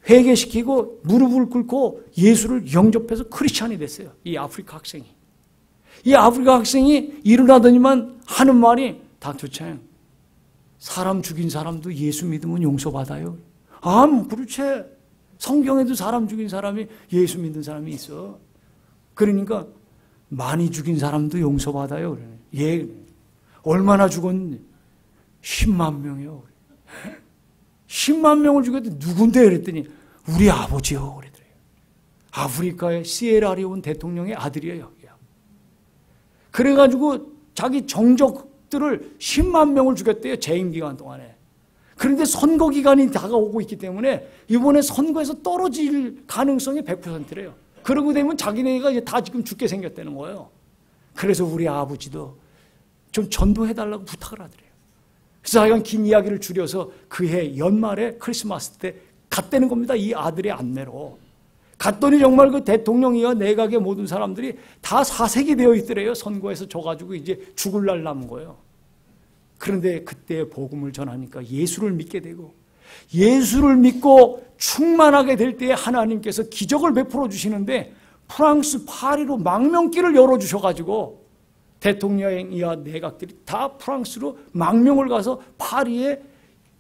회개시키고 무릎을 꿇고 예수를 영접해서 크리스찬이 됐어요. 이 아프리카 학생이. 이 아프리카 학생이 일어나더니만 하는 말이 닥터 창 사람 죽인 사람도 예수 믿으면 용서받아요. 아, 그렇지. 성경에도 사람 죽인 사람이 예수 믿는 사람이 있어. 그러니까 많이 죽인 사람도 용서받아요. 예. 얼마나 죽었는데? 10만 명이요. 10만 명을 죽였는데 누군데? 그랬더니 우리 아버지요. 그러더래요. 아프리카의 시에라리온 대통령의 아들이에요. 그래가지고 자기 정적들을 10만 명을 죽였대요. 재임 기간 동안에. 그런데 선거 기간이 다가오고 있기 때문에 이번에 선거에서 떨어질 가능성이 100%래요. 그러고 되면 자기네가 이제 다 지금 죽게 생겼다는 거예요. 그래서 우리 아버지도 좀 전도해달라고 부탁을 하더래요. 그래서 하여간 긴 이야기를 줄여서 그해 연말에 크리스마스 때 갔다는 겁니다. 이 아들의 안내로. 갔더니 정말 그 대통령이와 내각의 모든 사람들이 다 사색이 되어 있더래요. 선거에서 져가지고 이제 죽을 날 남은 거예요. 그런데 그때 복음을 전하니까 예수를 믿게 되고 예수를 믿고 충만하게 될 때에 하나님께서 기적을 베풀어 주시는데 프랑스 파리로 망명길을 열어주셔가지고 대통령이야 내각들이 다 프랑스로 망명을 가서 파리에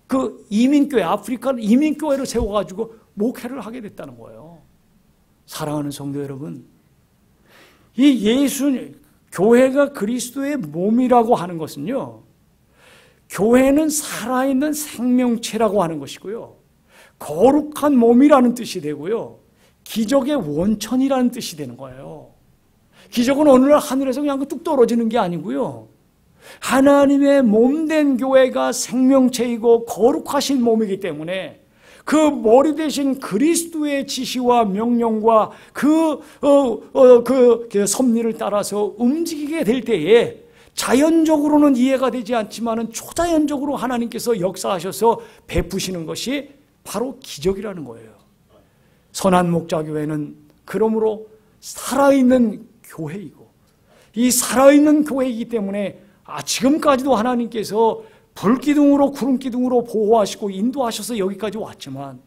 그 이민교회, 아프리카 이민교회를 세워가지고 목회를 하게 됐다는 거예요. 사랑하는 성도 여러분, 이 교회가 그리스도의 몸이라고 하는 것은요, 교회는 살아있는 생명체라고 하는 것이고요, 거룩한 몸이라는 뜻이 되고요, 기적의 원천이라는 뜻이 되는 거예요. 기적은 어느 날 하늘에서 그냥 뚝 떨어지는 게 아니고요, 하나님의 몸된 교회가 생명체이고 거룩하신 몸이기 때문에 그 머리 대신 그리스도의 지시와 명령과 그 섭리를 따라서 움직이게 될 때에 자연적으로는 이해가 되지 않지만은 초자연적으로 하나님께서 역사하셔서 베푸시는 것이 바로 기적이라는 거예요. 선한 목자교회는 그러므로 살아있는 교회이고, 이 살아있는 교회이기 때문에 지금까지도 하나님께서 불기둥으로 구름기둥으로 보호하시고 인도하셔서 여기까지 왔지만,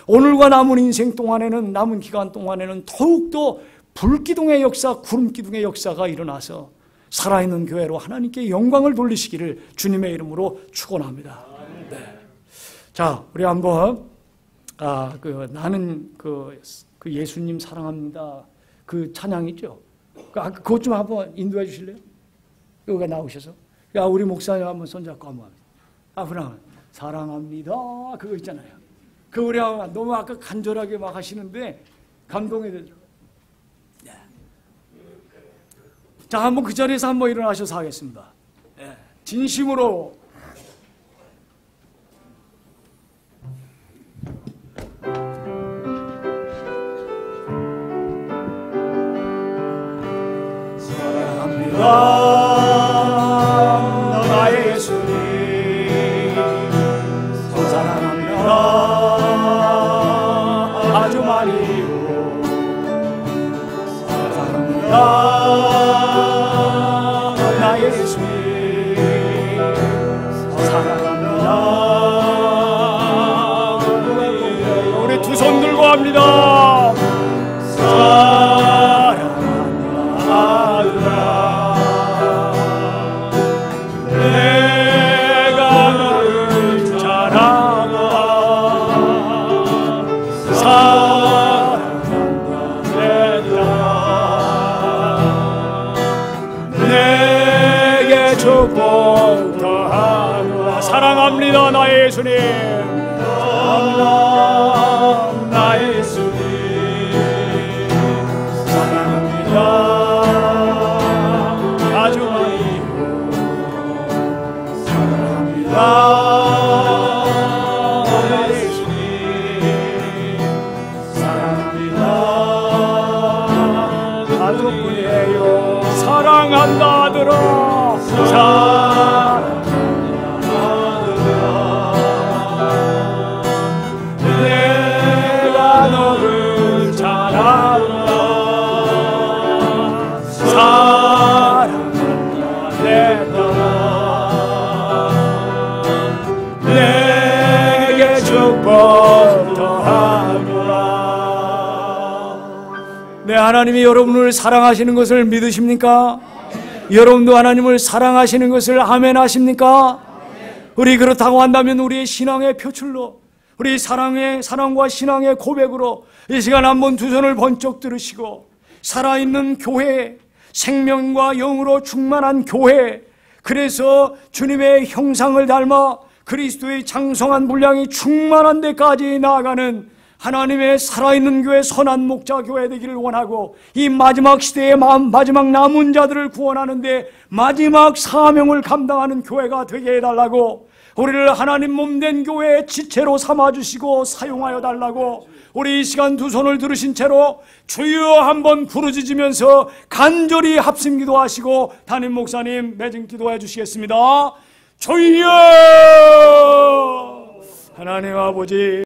오늘과 남은 인생 동안에는, 남은 기간 동안에는 더욱더 불기둥의 역사, 구름기둥의 역사가 일어나서 살아있는 교회로 하나님께 영광을 돌리시기를 주님의 이름으로 축원합니다. 네. 자, 우리 한번 나는 그 예수님 사랑합니다 그 찬양이죠. 그것 좀 한번 인도해 주실래요? 여기가 나오셔서. 우리 목사님 한번 손잡고 한번. 그럼 사랑합니다 그거 있잖아요. 그 우리 너무 아까 간절하게 막 하시는데 감동이 되죠. 네. 자, 한번 그 자리에서 한번 일어나셔서 하겠습니다. 네. 진심으로. 사랑합니다 나의 예수님, 사랑합니다 아주 많이요. 사랑합니다 나의 예수님, 사랑합니다. 우리 두 손 들고 합니다. 사랑합니다 나의 예수님, 사랑합니다 나의 예수님, 사랑합니다 아주 많이, 사랑합니다 나의 예수님, 사랑합니다 아주 뿐이에요. 사랑한다 들어. 내가 너를 잘한다. 사랑한다 내 떠나 내게 축복 더하노라. 네, 하나님이 여러분을 사랑하시는 것을 믿으십니까? 여러분도 하나님을 사랑하시는 것을 아멘 하십니까? 우리 그렇다고 한다면 우리의 신앙의 표출로, 우리 사랑과 신앙의 고백으로 이 시간 한번 두 손을 번쩍 들으시고, 살아있는 교회, 생명과 영으로 충만한 교회, 그래서 주님의 형상을 닮아 그리스도의 장성한 분량이 충만한 데까지 나아가는 하나님의 살아있는 교회, 선한 목자 교회 되기를 원하고, 이 마지막 시대의 마지막 남은 자들을 구원하는데 마지막 사명을 감당하는 교회가 되게 해달라고, 우리를 하나님 몸된 교회의 지체로 삼아주시고 사용하여 달라고, 우리 이 시간 두 손을 들으신 채로 주여 한번 부르짖으면서 간절히 합심 기도하시고 담임 목사님 매진 기도해 주시겠습니다. 주여! 하나님 아버지,